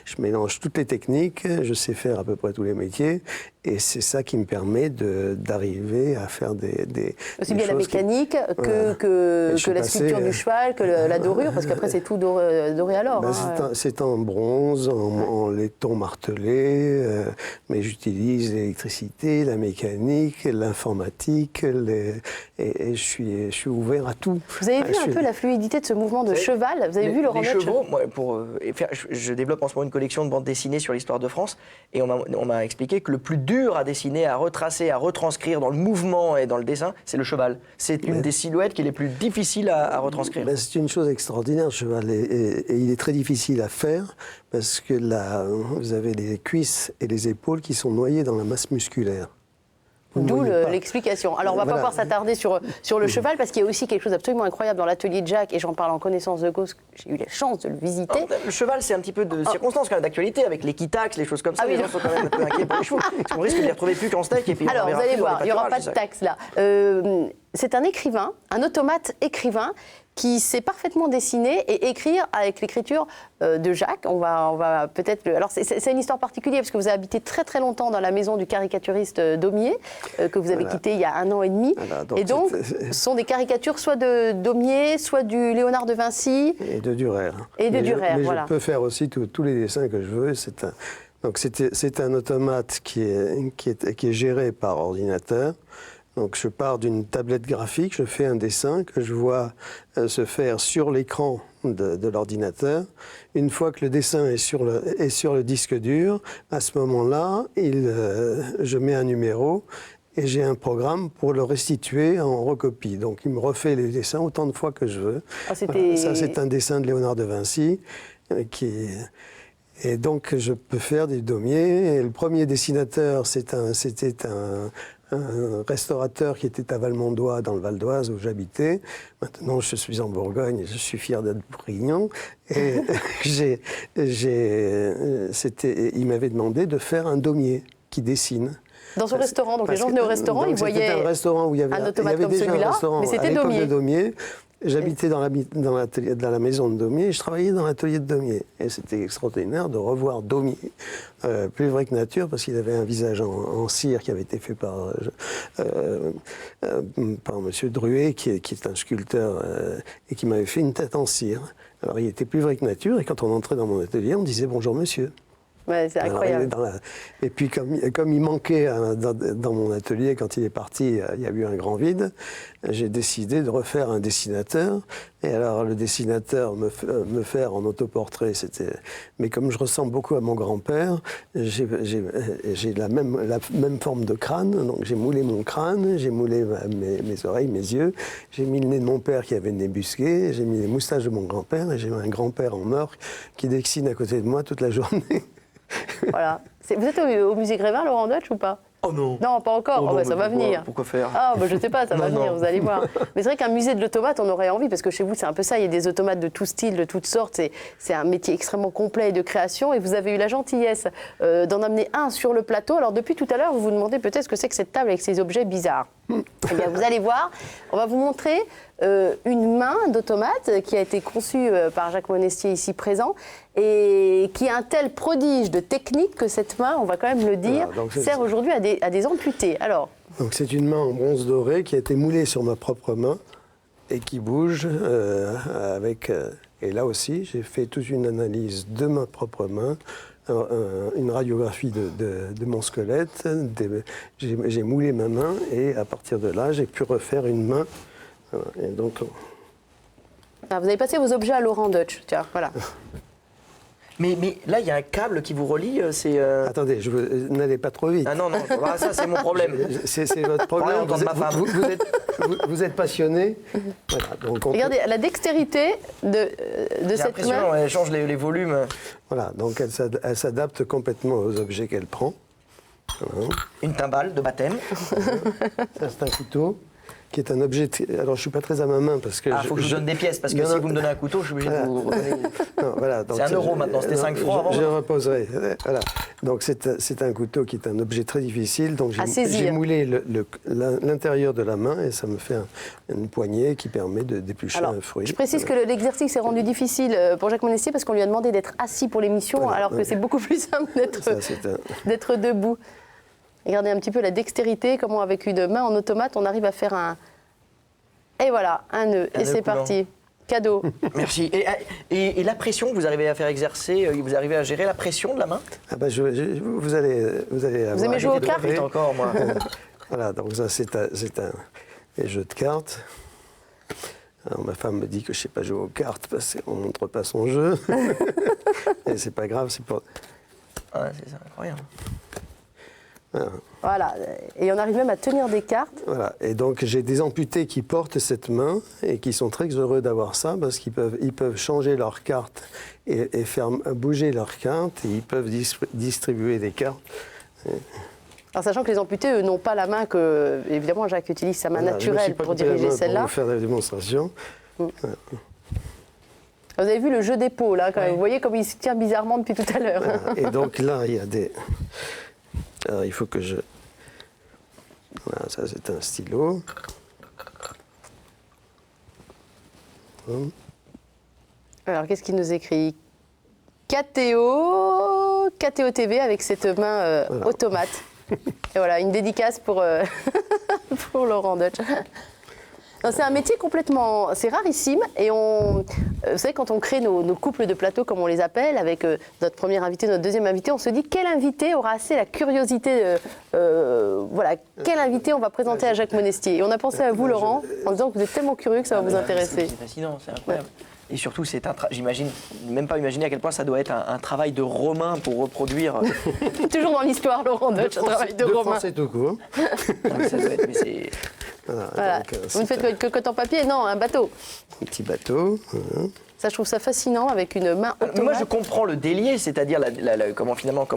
je mélange toutes les techniques, je sais faire à peu près tous les métiers, et c'est ça qui me permet d'arriver à faire des aussi bien la mécanique que la sculpture du cheval, que la dorure, parce qu'après c'est tout doré alors. C'est en bronze, en laiton martelé, mais j'utilise l'électricité, la mécanique, l'informatique. Et je suis ouvert à tout. Vous avez vu un peu la fluidité de ce mouvement de cheval? Vous avez vu Laurent Deutsch? Les chevaux, moi, je développe en ce moment une collection de bandes dessinées sur l'histoire de France, et on m'a expliqué que le plus dur à dessiner, à retracer, à retranscrire dans le mouvement et dans le dessin, c'est le cheval. C'est une des silhouettes qui est les plus difficiles à retranscrire. C'est une chose extraordinaire, le cheval, et il est très difficile à faire, parce que là, vous avez les cuisses et les épaules qui sont noyées dans la masse musculaire. D'où l'explication. Alors, on ne va pas pouvoir s'attarder sur le cheval, parce qu'il y a aussi quelque chose d'absolument incroyable dans l'atelier de Jacques, et j'en parle en connaissance de cause, j'ai eu la chance de le visiter. Le cheval, c'est un petit peu de circonstance, quand même, d'actualité, avec l'équitaxe, les choses comme ça. Les gens sont quand même un peu inquiets pour les chevaux. On risque de les retrouver plus qu'en steak. Et puis alors, vous allez voir, il n'y aura pas de taxe là. C'est un écrivain, un automate écrivain, qui sait parfaitement dessiner et écrire avec l'écriture de Jacques. On va peut-être... Alors, c'est une histoire particulière, parce que vous avez habité très très longtemps dans la maison du caricaturiste Daumier, que vous avez quitté il y a 1 an et demi. Et donc, ce sont des caricatures soit de Daumier, soit du Léonard de Vinci. Et de Durer. Et de Durer, mais voilà. Je peux faire aussi tous les dessins que je veux. Donc c'est un automate qui est géré par ordinateur. Donc je pars d'une tablette graphique, je fais un dessin que je vois se faire sur l'écran de l'ordinateur. Une fois que le dessin est sur le disque dur, à ce moment-là, je mets un numéro et j'ai un programme pour le restituer en recopie. Donc il me refait les dessins autant de fois que je veux. Voilà, ça c'est un dessin de Léonard de Vinci et donc je peux faire des daumiers. Et le premier dessinateur, c'était un restaurateur qui était à Valmondois, dans le Val d'Oise, où j'habitais. Maintenant, je suis en Bourgogne et je suis fier d'être bourguignon. Et il m'avait demandé de faire un daumier qui dessine. Dans ce restaurant, donc les gens venaient au restaurant, ils voyaient un restaurant où il y avait comme déjà celui-là, un restaurant mais c'était Daumier. J'habitais dans la maison de Daumier et je travaillais dans l'atelier de Daumier. Et c'était extraordinaire de revoir Daumier, plus vrai que nature, parce qu'il avait un visage en cire qui avait été fait par M. Druet, qui est un sculpteur, et qui m'avait fait une tête en cire. Alors il était plus vrai que nature, et quand on entrait dans mon atelier, on disait « Bonjour monsieur ». Ouais, c'est incroyable. Et puis comme il manquait dans mon atelier, quand il est parti, il y a eu un grand vide, j'ai décidé de refaire un dessinateur. Et alors le dessinateur me faire en autoportrait, mais comme je ressemble beaucoup à mon grand-père, j'ai la même forme de crâne, donc j'ai moulé mon crâne, j'ai moulé mes oreilles, mes yeux, j'ai mis le nez de mon père qui avait le nez busqué, j'ai mis les moustaches de mon grand-père, et j'ai un grand-père en or qui dessine à côté de moi toute la journée. Voilà. Vous êtes au musée Grévin, Laurent Deutsch, ou pas? Oh non. Non, pas encore. Oh non, ça va venir. Pourquoi faire? Ah, je ne sais pas, ça va venir, non. vous allez voir. Mais c'est vrai qu'un musée de l'automate, on aurait envie, parce que chez vous, c'est un peu ça. Il y a des automates de tout style, de toutes sortes. C'est un métier extrêmement complet et de création. Et vous avez eu la gentillesse d'en amener un sur le plateau. Alors, depuis tout à l'heure, vous vous demandez peut-être ce que c'est que cette table avec ces objets bizarres. Eh bien, vous allez voir. On va vous montrer une main d'automate qui a été conçue par Jacques Monestier, ici présent, et qui a un tel prodige de technique que cette main, on va quand même le dire, sert aujourd'hui à des amputés. Alors, donc c'est une main en bronze doré qui a été moulée sur ma propre main et qui bouge avec... et là aussi, j'ai fait toute une analyse de ma propre main, une radiographie de mon squelette, j'ai moulé ma main et à partir de là, j'ai pu refaire une main. Et donc, vous avez passé vos objets à Laurent Deutsch, tiens, voilà. Mais là, il y a un câble qui vous relie, c'est... Attendez, n'allez pas trop vite. Ah non, voilà, ça c'est mon problème. C'est votre problème, vous êtes passionné. Voilà, donc regardez, la dextérité de cette main... Elle change les volumes. Voilà, donc elle s'adapte complètement aux objets qu'elle prend. Voilà. Une timbale de baptême. Ça c'est un couteau. Qui est un objet... Alors, je ne suis pas très à ma main parce que... Ah, il faut que je donne des pièces, parce que si vous me donnez un couteau, je suis obligé de vous redonner... Non, voilà, c'est 1 euro maintenant, c'était 5 francs avant. Je reposerai. Voilà. Donc, c'est un couteau qui est un objet très difficile. Donc, j'ai moulé l'intérieur de la main et ça me fait une poignée qui permet de d'éplucher un fruit. Je précise que l'exercice est rendu difficile pour Jacques Monestier parce qu'on lui a demandé d'être assis pour l'émission, alors que c'est beaucoup plus simple d'être debout. Regardez un petit peu la dextérité, comment avec une main en automate, on arrive à faire un... Et voilà, un nœud. Et c'est parti. Cadeau. Merci. Et la pression que vous arrivez à faire exercer, vous arrivez à gérer la pression de la main? Ah ben vous allez Vous aimez jouer aux cartes? Encore, moi. Voilà, donc ça c'est un jeu de cartes. Alors, ma femme me dit que je ne sais pas jouer aux cartes parce qu'on ne montre pas son jeu. Et c'est pas grave, c'est pour... Ah, c'est incroyable. Voilà, et on arrive même à tenir des cartes. Voilà, et donc j'ai des amputés qui portent cette main et qui sont très heureux d'avoir ça parce qu'ils peuvent changer leurs cartes et faire bouger leurs cartes et ils peuvent distribuer des cartes. Alors sachant que les amputés, eux, n'ont pas la main que, évidemment, Jacques utilise sa main naturelle pour diriger celle-là. Pour faire la démonstration. Voilà. Vous avez vu le jeu d'épaule, là, quand même. Vous voyez comme il se tient bizarrement depuis tout à l'heure. Voilà. Et donc là, il y a des... Alors, il faut que je... Voilà, ça c'est un stylo. Alors, qu'est-ce qu'il nous écrit? KTO TV avec cette main automate. Et voilà, une dédicace pour, pour Laurent Deutsch. C'est un métier complètement, c'est rarissime et vous savez, quand on crée nos couples de plateau, comme on les appelle, avec notre premier invité, notre deuxième invité, on se dit quel invité aura assez la curiosité, quel invité on va présenter à Jacques Monestier. Et on a pensé à vous, Laurent, en disant que vous êtes tellement curieux que ça va vous intéresser. C'est fascinant, c'est incroyable. Et surtout, j'imagine, même pas imaginer à quel point ça doit être un travail de Romain pour reproduire. Toujours dans l'histoire, Laurent Deutsch, un travail de Romain. C'est tout court. Ça doit être, mais c'est... Voilà. Donc, vous ne faites qu'une cocotte en papier? Non, un bateau. Un petit bateau. Ça, je trouve ça fascinant, avec une main automate. Moi, je comprends le délier, c'est-à-dire comment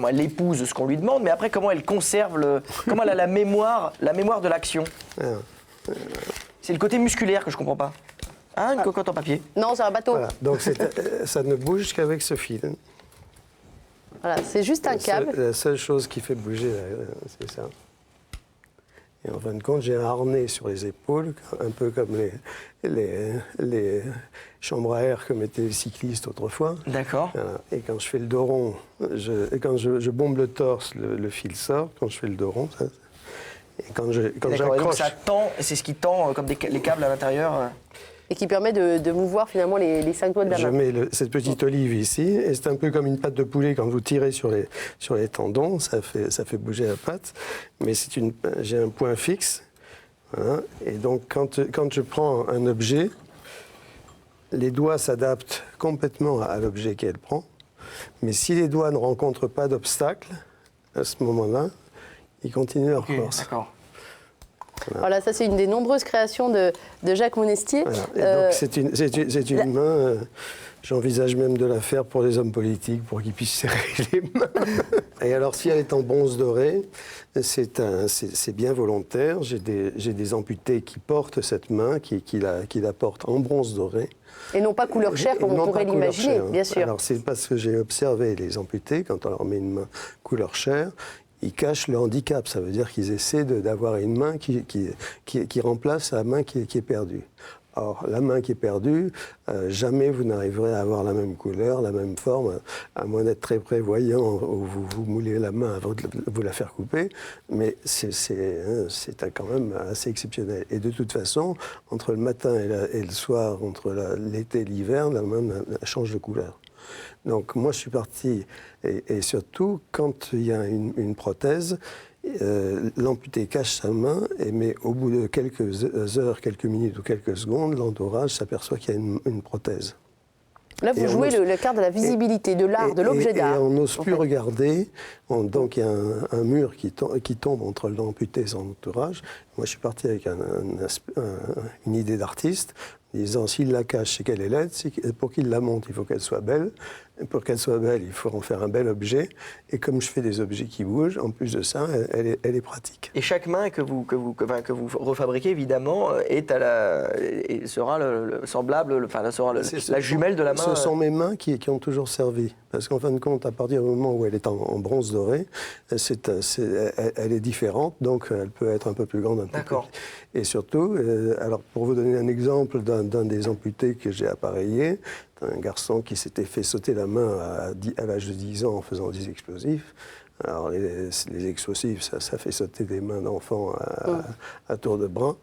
elle épouse ce qu'on lui demande, mais après, comment elle conserve comment elle a la mémoire de l'action. C'est le côté musculaire que je comprends pas. Ah, une cocotte en papier. Non, c'est un bateau. Voilà. Donc ça ne bouge qu'avec ce fil. Voilà, c'est juste un câble. La seule chose qui fait bouger, c'est ça. Et en fin de compte, j'ai un harnais sur les épaules, un peu comme les chambres à air que mettaient les cyclistes autrefois. D'accord. Voilà. Et quand je fais le dos rond, quand je bombe le torse, le fil sort. Quand je fais le dos rond, ça. Et quand j'accroche... ça tend, c'est ce qui tend comme les câbles à l'intérieur. Et qui permet de mouvoir finalement les 5 doigts de la main. Je mets cette petite olive ici, et c'est un peu comme une pâte de poulet quand vous tirez sur les tendons, ça fait bouger la pâte, mais j'ai un point fixe, voilà. Et donc quand je prends un objet, les doigts s'adaptent complètement à l'objet qu'elle prend, mais si les doigts ne rencontrent pas d'obstacle, à ce moment-là, ils continuent leur course. D'accord. Voilà, ça c'est une des nombreuses créations de Jacques Monestier. Voilà. Donc c'est une main, j'envisage même de la faire pour les hommes politiques, pour qu'ils puissent serrer les mains. Et alors si elle est en bronze doré, c'est bien volontaire. J'ai des amputés qui portent cette main, qui la portent en bronze doré. Et non pas couleur chair comme on pourrait l'imaginer, bien sûr. Alors c'est parce que j'ai observé les amputés, quand on leur met une main couleur chair, ils cachent le handicap. Ça veut dire qu'ils essaient d'avoir une main qui remplace la main qui est perdue. Or, la main qui est perdue, jamais vous n'arriverez à avoir la même couleur, la même forme, à moins d'être très prévoyant, où vous moulez la main avant de vous la faire couper, mais c'est quand même assez exceptionnel. Et de toute façon, entre le matin et le soir, entre l'été et l'hiver, la main change de couleur. Donc moi je suis parti, et surtout quand il y a une prothèse, l'amputé cache sa main, mais au bout de quelques heures, quelques minutes ou quelques secondes, l'entourage s'aperçoit qu'il y a une prothèse. Là, vous jouez le quart de la visibilité, de l'art, de l'objet d'art. Et on n'ose plus regarder. Donc il y a un mur qui tombe entre l'amputé et son entourage. Moi, je suis parti avec une idée d'artiste, disant s'il la cache, c'est qu'elle est laide. Pour qu'il la monte, il faut qu'elle soit belle. Et pour qu'elle soit belle, il faut en faire un bel objet. Et comme je fais des objets qui bougent, en plus de ça, elle est pratique. Et chaque main que vous refabriquez, évidemment, sera semblable, sera la jumelle de la main. Ce sont mes mains qui ont toujours servi. Parce qu'en fin de compte, à partir du moment où elle est en bronze doré, elle est différente, donc elle peut être un peu plus grande, un peu plus petite. Et surtout, alors pour vous donner un exemple d'un des amputés que j'ai appareillé, un garçon qui s'était fait sauter la main à l'âge de 10 ans en faisant des explosifs. Alors les explosifs, ça fait sauter des mains d'enfants à tour de bras.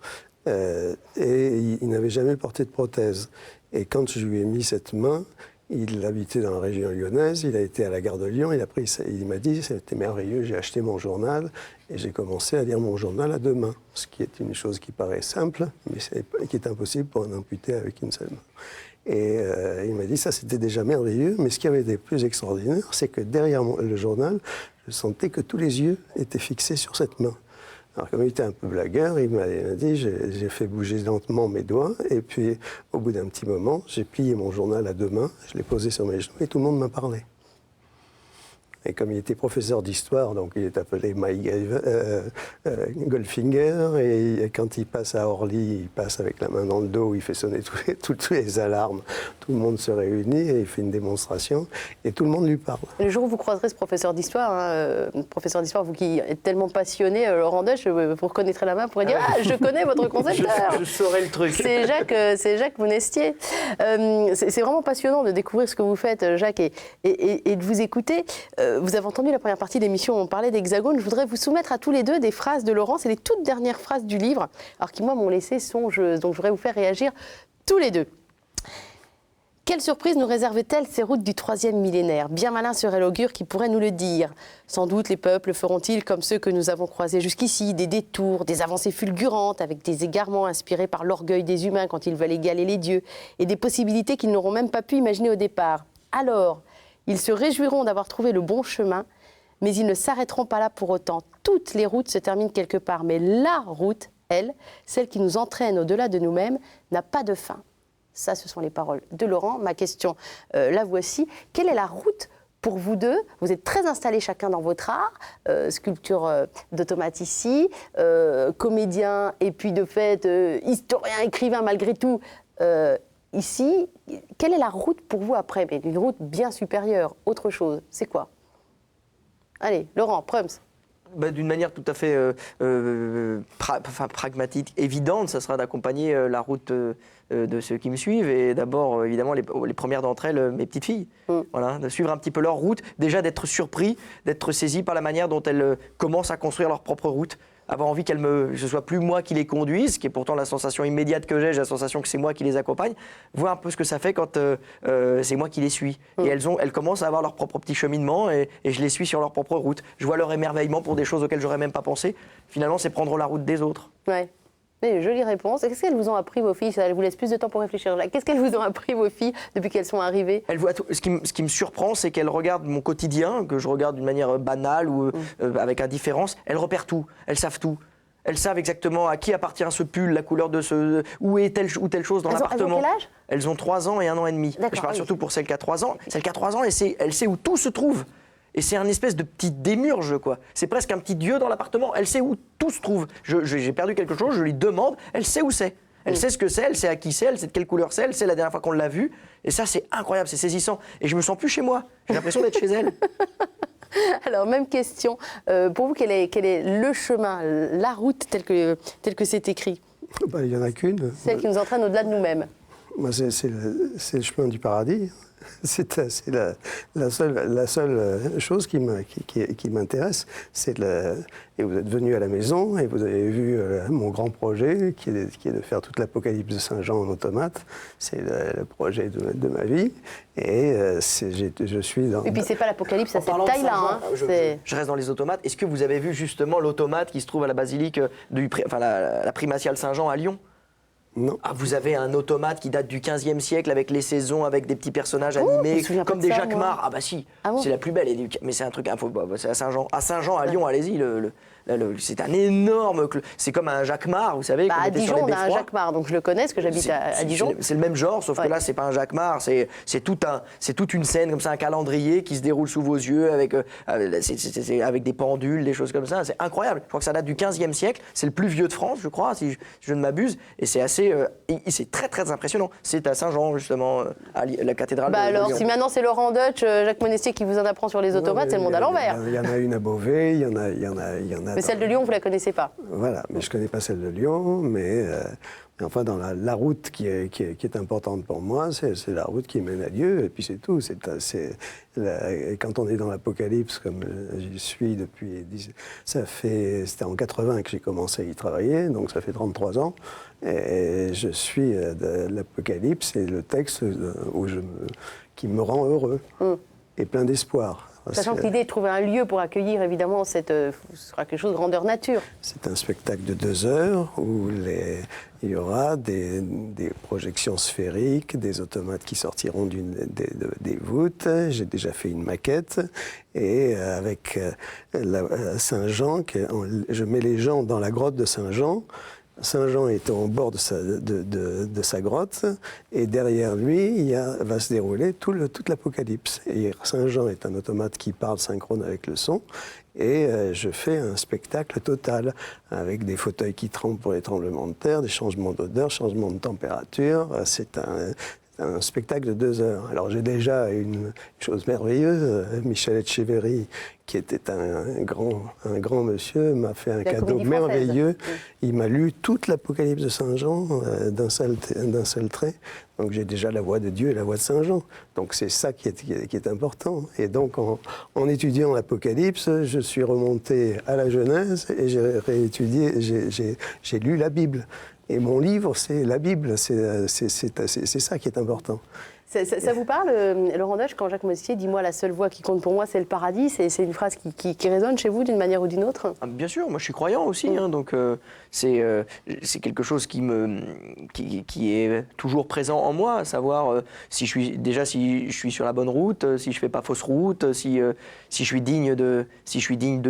Et il n'avait jamais porté de prothèse. Et quand je lui ai mis cette main, il habitait dans la région lyonnaise, il a été à la gare de Lyon, il m'a dit c'était merveilleux, j'ai acheté mon journal et j'ai commencé à lire mon journal à deux mains, ce qui est une chose qui paraît simple, mais qui est impossible pour un amputé avec une seule main. Et il m'a dit ça c'était déjà merveilleux, mais ce qui avait été plus extraordinaire, c'est que derrière le journal, je sentais que tous les yeux étaient fixés sur cette main. Alors comme il était un peu blagueur, il m'a dit, j'ai fait bouger lentement mes doigts, et puis au bout d'un petit moment, j'ai plié mon journal à deux mains, je l'ai posé sur mes genoux, et tout le monde m'a parlé. Et comme il était professeur d'histoire, donc il est appelé Mike Goldfinger, et quand il passe à Orly, il passe avec la main dans le dos, il fait sonner toutes les alarmes, tout le monde se réunit, et il fait une démonstration, et tout le monde lui parle. Le jour où vous croiserez ce professeur d'histoire, vous qui êtes tellement passionné, Laurent Deutsch, vous reconnaîtrez la main, vous pourrez dire « Ah, je connais votre concepteur !» Je saurai le truc. C'est Jacques Monestier. C'est vraiment passionnant de découvrir ce que vous faites, Jacques, et de vous écouter. Vous avez entendu la première partie de l'émission où on parlait d'Hexagone. Je voudrais vous soumettre à tous les deux des phrases de Laurent. C'est les toutes dernières phrases du livre, alors qui, moi, m'ont laissé songeuse. Donc, je voudrais vous faire réagir tous les deux. Quelle surprise nous réservent-elles ces routes du 3e millénaire? Bien malin serait l'augure qui pourrait nous le dire. Sans doute les peuples feront-ils comme ceux que nous avons croisés jusqu'ici, des détours, des avancées fulgurantes avec des égarements inspirés par l'orgueil des humains quand ils veulent égaler les dieux et des possibilités qu'ils n'auront même pas pu imaginer au départ. Alors, ils se réjouiront d'avoir trouvé le bon chemin, mais ils ne s'arrêteront pas là pour autant. Toutes les routes se terminent quelque part, mais la route, elle, celle qui nous entraîne au-delà de nous-mêmes, n'a pas de fin. Ça, ce sont les paroles de Laurent. Ma question, la voici. Quelle est la route pour vous deux? Vous êtes très installés chacun dans votre art, sculpture d'automate ici, comédien et puis de fait historien, écrivain malgré tout ici. Quelle est la route pour vous après? Mais une route bien supérieure, autre chose. C'est quoi? Allez, Laurent, Prums. D'une manière tout à fait pragmatique, évidente, ça sera d'accompagner la route de ceux qui me suivent. Et d'abord, évidemment, les premières d'entre elles, mes petites filles. Voilà, de suivre un petit peu leur route, déjà d'être surpris, d'être saisi par la manière dont elles commencent à construire leur propre route. Avoir envie que ce soit plus moi qui les conduise, qui est pourtant la sensation immédiate que j'ai la sensation que c'est moi qui les accompagne, voir un peu ce que ça fait quand c'est moi qui les suis. Et elles commencent à avoir leur propre petit cheminement et je les suis sur leur propre route. Je vois leur émerveillement pour des choses auxquelles j'aurais même pas pensé. Finalement, c'est prendre la route des autres. Ouais. Mais jolie réponse. Qu'est-ce qu'elles vous ont appris, vos filles? Ça vous laisse plus de temps pour réfléchir là. Qu'est-ce qu'elles vous ont appris, vos filles, depuis qu'elles sont arrivées? Elles voient tout. Ce qui me surprend, c'est qu'elles regardent mon quotidien, que je regarde d'une manière banale ou avec indifférence. Elles repèrent tout. Elles savent tout. Elles savent exactement à qui appartient ce pull, la couleur de où est telle ou telle chose dans l'appartement. Elles ont quel âge? Elles ont 3 ans et 1 an et demi. Je parle surtout pour celle qui a 3 ans. Celle qui a 3 ans, elle sait où tout se trouve. Et c'est un espèce de petit démurge, quoi. C'est presque un petit dieu dans l'appartement. Elle sait où tout se trouve. J'ai perdu quelque chose, je lui demande, elle sait où c'est. Elle sait ce que c'est, elle sait à qui c'est, elle sait de quelle couleur c'est, elle sait la dernière fois qu'on l'a vu. Et ça, c'est incroyable, c'est saisissant. Et je me sens plus chez moi. J'ai l'impression d'être chez elle. Alors, même question. Pour vous, quel est le chemin, la route telle que c'est écrit? Il n'y en a qu'une. Celle qui nous entraîne au-delà de nous-mêmes. Moi, c'est le chemin du paradis. C'est la seule chose qui m'intéresse. Et vous êtes venu à la maison et vous avez vu mon grand projet qui est de faire toute l'Apocalypse de Saint Jean en automate. C'est le projet de ma vie. Et je suis dans... Et puis c'est pas l'Apocalypse, ça c'est taille-là. Hein. Je reste dans les automates. Est-ce que vous avez vu justement l'automate qui se trouve à la basilique, la primatiale Saint-Jean à Lyon? Non. Ah, vous avez un automate qui date du 15e siècle avec les saisons, avec des petits personnages animés, comme des Jacquemart. Ah bah si, c'est la plus belle. Mais c'est un truc, c'est à Saint-Jean. À Saint-Jean, à Lyon, allez-y. C'est un énorme... C'est comme un Jacquemart, vous savez. À Dijon, on a un Jacquemart, donc je le connais, parce que j'habite à Dijon. C'est le même genre, sauf que là, c'est pas un Jacquemart, c'est toute une scène, comme ça, un calendrier qui se déroule sous vos yeux, avec des pendules, des choses comme ça. C'est incroyable. Je crois que ça date du 15e siècle. C'est le plus vieux de France, je crois, si je ne m'abuse. Et c'est c'est très, très impressionnant. C'est à Saint-Jean, justement, à la cathédrale de alors, Lyon. si maintenant c'est Laurent Deutsch, Jacques Monestier qui vous en apprend sur les automates, c'est le monde à l'envers. Il y en a une à Beauvais, il y en a Mais celle de Lyon, vous ne la connaissez pas? Voilà, mais je ne connais pas celle de Lyon, mais enfin, dans la route qui est importante pour moi, c'est la route qui mène à Dieu, et puis c'est tout. Quand on est dans l'Apocalypse, comme j'y suis depuis... C'était en 80 que j'ai commencé à y travailler, donc ça fait 33 ans, et je suis de l'Apocalypse, c'est le texte qui me rend heureux, et plein d'espoir. Sachant que l'idée est de trouver un lieu pour accueillir, évidemment, ce sera quelque chose de grandeur nature. C'est un spectacle de 2 heures où il y aura des projections sphériques, des automates qui sortiront des voûtes. J'ai déjà fait une maquette. Et avec Saint-Jean, je mets les gens dans la grotte de Saint-Jean. Saint-Jean est au bord de sa grotte, et derrière lui, va se dérouler toute l'Apocalypse. Et Saint-Jean est un automate qui parle synchrone avec le son, et je fais un spectacle total, avec des fauteuils qui tremblent pour les tremblements de terre, des changements d'odeur, changements de température. C'est un spectacle de 2 heures. Alors j'ai déjà une chose merveilleuse, Michel Etcheverry, qui était un grand monsieur, m'a fait un cadeau merveilleux. Il m'a lu toute l'Apocalypse de Saint Jean d'un seul trait. Donc j'ai déjà la voix de Dieu et la voix de Saint Jean. Donc c'est ça qui est important. Et donc en étudiant l'Apocalypse, je suis remonté à la Genèse et j'ai réétudié, j'ai lu la Bible. Et mon livre, c'est la Bible, c'est ça qui est important. Ça vous parle, Laurent Deutsch, quand Jacques Monestier dit « Moi, la seule voie qui compte pour moi, c'est le paradis », c'est une phrase qui résonne chez vous d'une manière ou d'une autre? Bien sûr, moi je suis croyant aussi, donc c'est quelque chose qui est toujours présent en moi, à savoir si je suis sur la bonne route, si je fais pas fausse route, si je suis digne de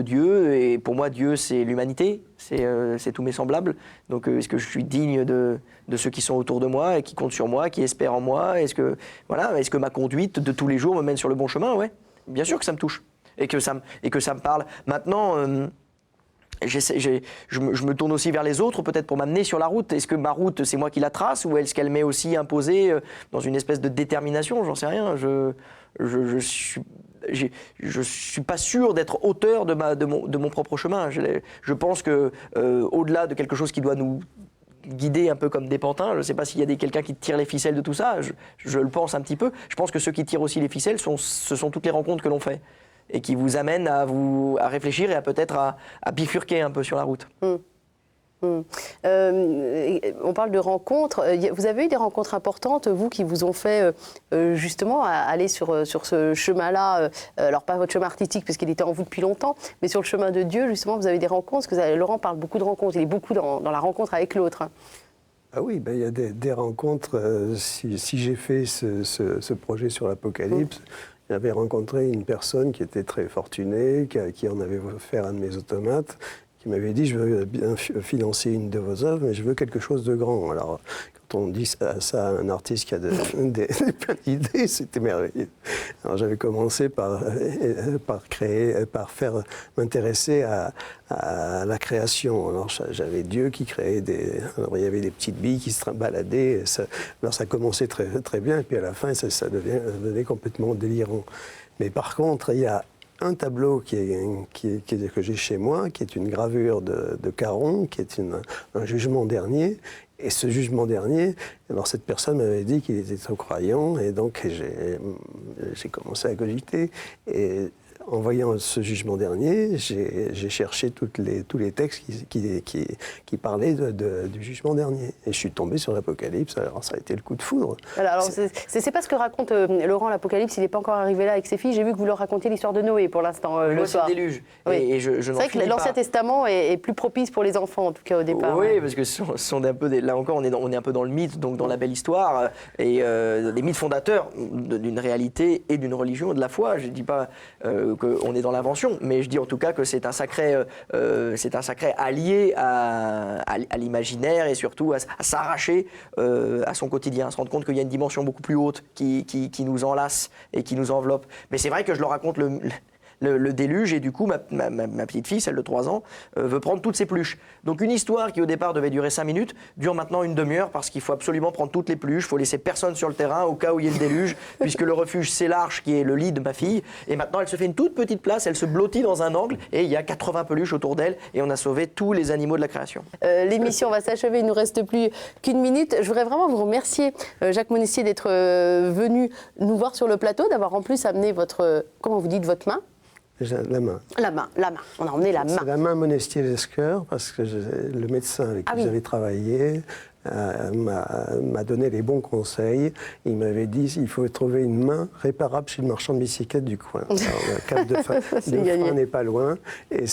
Dieu. Et pour moi, Dieu, c'est l'humanité, c'est tous mes semblables. Donc est-ce que je suis digne de ceux qui sont autour de moi et qui comptent sur moi, qui espèrent en moi? Est-ce que ma conduite de tous les jours me mène sur le bon chemin? Ouais, bien sûr que ça me touche et que ça me parle. Maintenant, je me tourne aussi vers les autres, peut-être pour m'amener sur la route. Est-ce que ma route, c'est moi qui la trace, ou est-ce qu'elle m'est aussi imposée dans une espèce de détermination? J'en sais rien. Je suis pas sûr d'être auteur de mon propre chemin. Je pense que au-delà de quelque chose qui doit nous guider un peu comme des pantins, je ne sais pas s'il y a quelqu'un qui tire les ficelles de tout ça, je le pense un petit peu. Je pense que ceux qui tirent aussi les ficelles, ce sont toutes les rencontres que l'on fait et qui vous amènent à réfléchir et peut-être à bifurquer un peu sur la route. On parle de rencontres. Vous avez eu des rencontres importantes, vous, qui vous ont fait justement aller sur ce chemin-là. Alors, pas votre chemin artistique, puisqu'il était en vous depuis longtemps, mais sur le chemin de Dieu, justement, vous avez des rencontres. Parce que Laurent parle beaucoup de rencontres. Il est beaucoup dans la rencontre avec l'autre. Ah oui, il y a des rencontres. Si j'ai fait ce projet sur l'Apocalypse, j'avais rencontré une personne qui était très fortunée, qui en avait offert un de mes automates, qui m'avait dit « Je veux bien financer une de vos œuvres, mais je veux quelque chose de grand ». Alors, quand on dit ça à un artiste qui a plein d'idées, c'était merveilleux. Alors, j'avais commencé par m'intéresser à la création. Alors, j'avais Dieu qui créait alors, il y avait des petites billes qui se baladaient. Alors, ça commençait très, très bien, et puis à la fin, ça devenait complètement délirant. Mais par contre, il y a un tableau que j'ai chez moi, qui est une gravure de Caron, qui est un jugement dernier. Et ce jugement dernier, alors cette personne m'avait dit qu'il était trop croyant, et donc j'ai commencé à cogiter. Et en voyant ce jugement dernier, j'ai cherché tous les textes qui parlaient du jugement dernier. Et je suis tombé sur l'Apocalypse, alors ça a été le coup de foudre. Alors c'est pas ce que raconte Laurent, l'Apocalypse, il n'est pas encore arrivé là avec ses filles. J'ai vu que vous leur racontiez l'histoire de Noé pour l'instant, le soir. C'est le déluge. Oui. Et c'est vrai que l'Ancien Testament est plus propice pour les enfants, en tout cas au départ. Oui, parce que ce sont un peu là encore, on est un peu dans le mythe, donc dans la belle histoire, et les mythes fondateurs d'une réalité et d'une religion et de la foi. Je ne dis pas qu'on est dans l'invention, mais je dis en tout cas que c'est un sacré allié à l'imaginaire et surtout à s'arracher à son quotidien, à se rendre compte qu'il y a une dimension beaucoup plus haute qui nous enlace et qui nous enveloppe. Mais c'est vrai que je leur raconte le déluge, et du coup ma petite fille, celle de 3 ans, veut prendre toutes ses pluches. Donc une histoire qui au départ devait durer 5 minutes dure maintenant une demi-heure, parce qu'il faut absolument prendre toutes les pluches, il faut laisser personne sur le terrain au cas où il y ait le déluge, puisque le refuge c'est l'arche qui est le lit de ma fille, et maintenant elle se fait une toute petite place, elle se blottit dans un angle et il y a 80 peluches autour d'elle et on a sauvé tous les animaux de la création. L'émission va s'achever, il ne nous reste plus qu'une minute. Je voudrais vraiment vous remercier, Jacques Monestier, d'être venu nous voir sur le plateau, d'avoir en plus amené votre, comment vous dites, votre main? La main. La main. On a emmené la main. C'est la main Monestier-Lescure, parce que le médecin avec qui j'avais travaillé m'a donné les bons conseils. Il m'avait dit il faut trouver une main réparable chez le marchand de bicyclettes du coin. Alors, le cap de frein n'est pas loin, et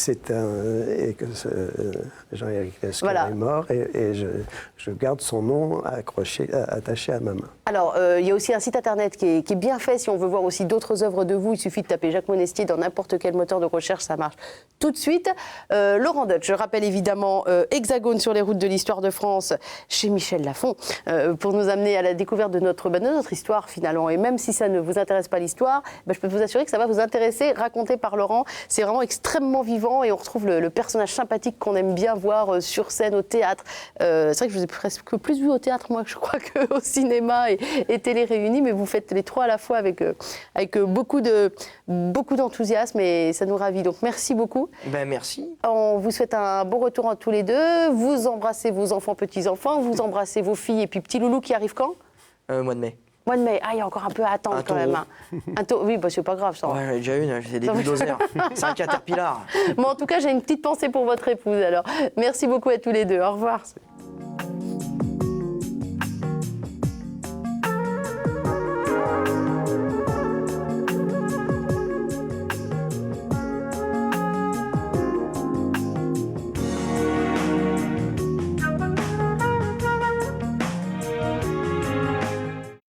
Jean-Éric Lescure est mort, et je garde son nom attaché à ma main. Alors, il y a aussi un site internet qui est bien fait. Si on veut voir aussi d'autres œuvres de vous, il suffit de taper Jacques Monestier dans n'importe quel moteur de recherche, ça marche tout de suite. Laurent Deutsch, je rappelle évidemment Hexagone sur les routes de l'histoire de France, chez Michel Lafon, pour nous amener à la découverte de notre histoire finalement. Et même si ça ne vous intéresse pas l'histoire, je peux vous assurer que ça va vous intéresser, raconté par Laurent. C'est vraiment extrêmement vivant et on retrouve le personnage sympathique qu'on aime bien voir sur scène, au théâtre. C'est vrai que je vous ai presque plus vu au théâtre, moi, je crois, qu'au cinéma et télé réunis, mais vous faites les trois à la fois avec beaucoup d'enthousiasme et ça nous ravit. Donc merci beaucoup. Merci. On vous souhaite un bon retour à tous les deux. Vous embrassez vos enfants, petits-enfants, vous embrassez vos filles et puis petit loulou qui arrive quand ? Mois de mai. Mois de mai. Ah, il y a encore un peu à attendre quand même. Oui, c'est pas grave ça. Ouais, j'en ai déjà une, c'est des bulldozers. C'est un caterpillar. Bon, en tout cas, j'ai une petite pensée pour votre épouse alors. Merci beaucoup à tous les deux. Au revoir.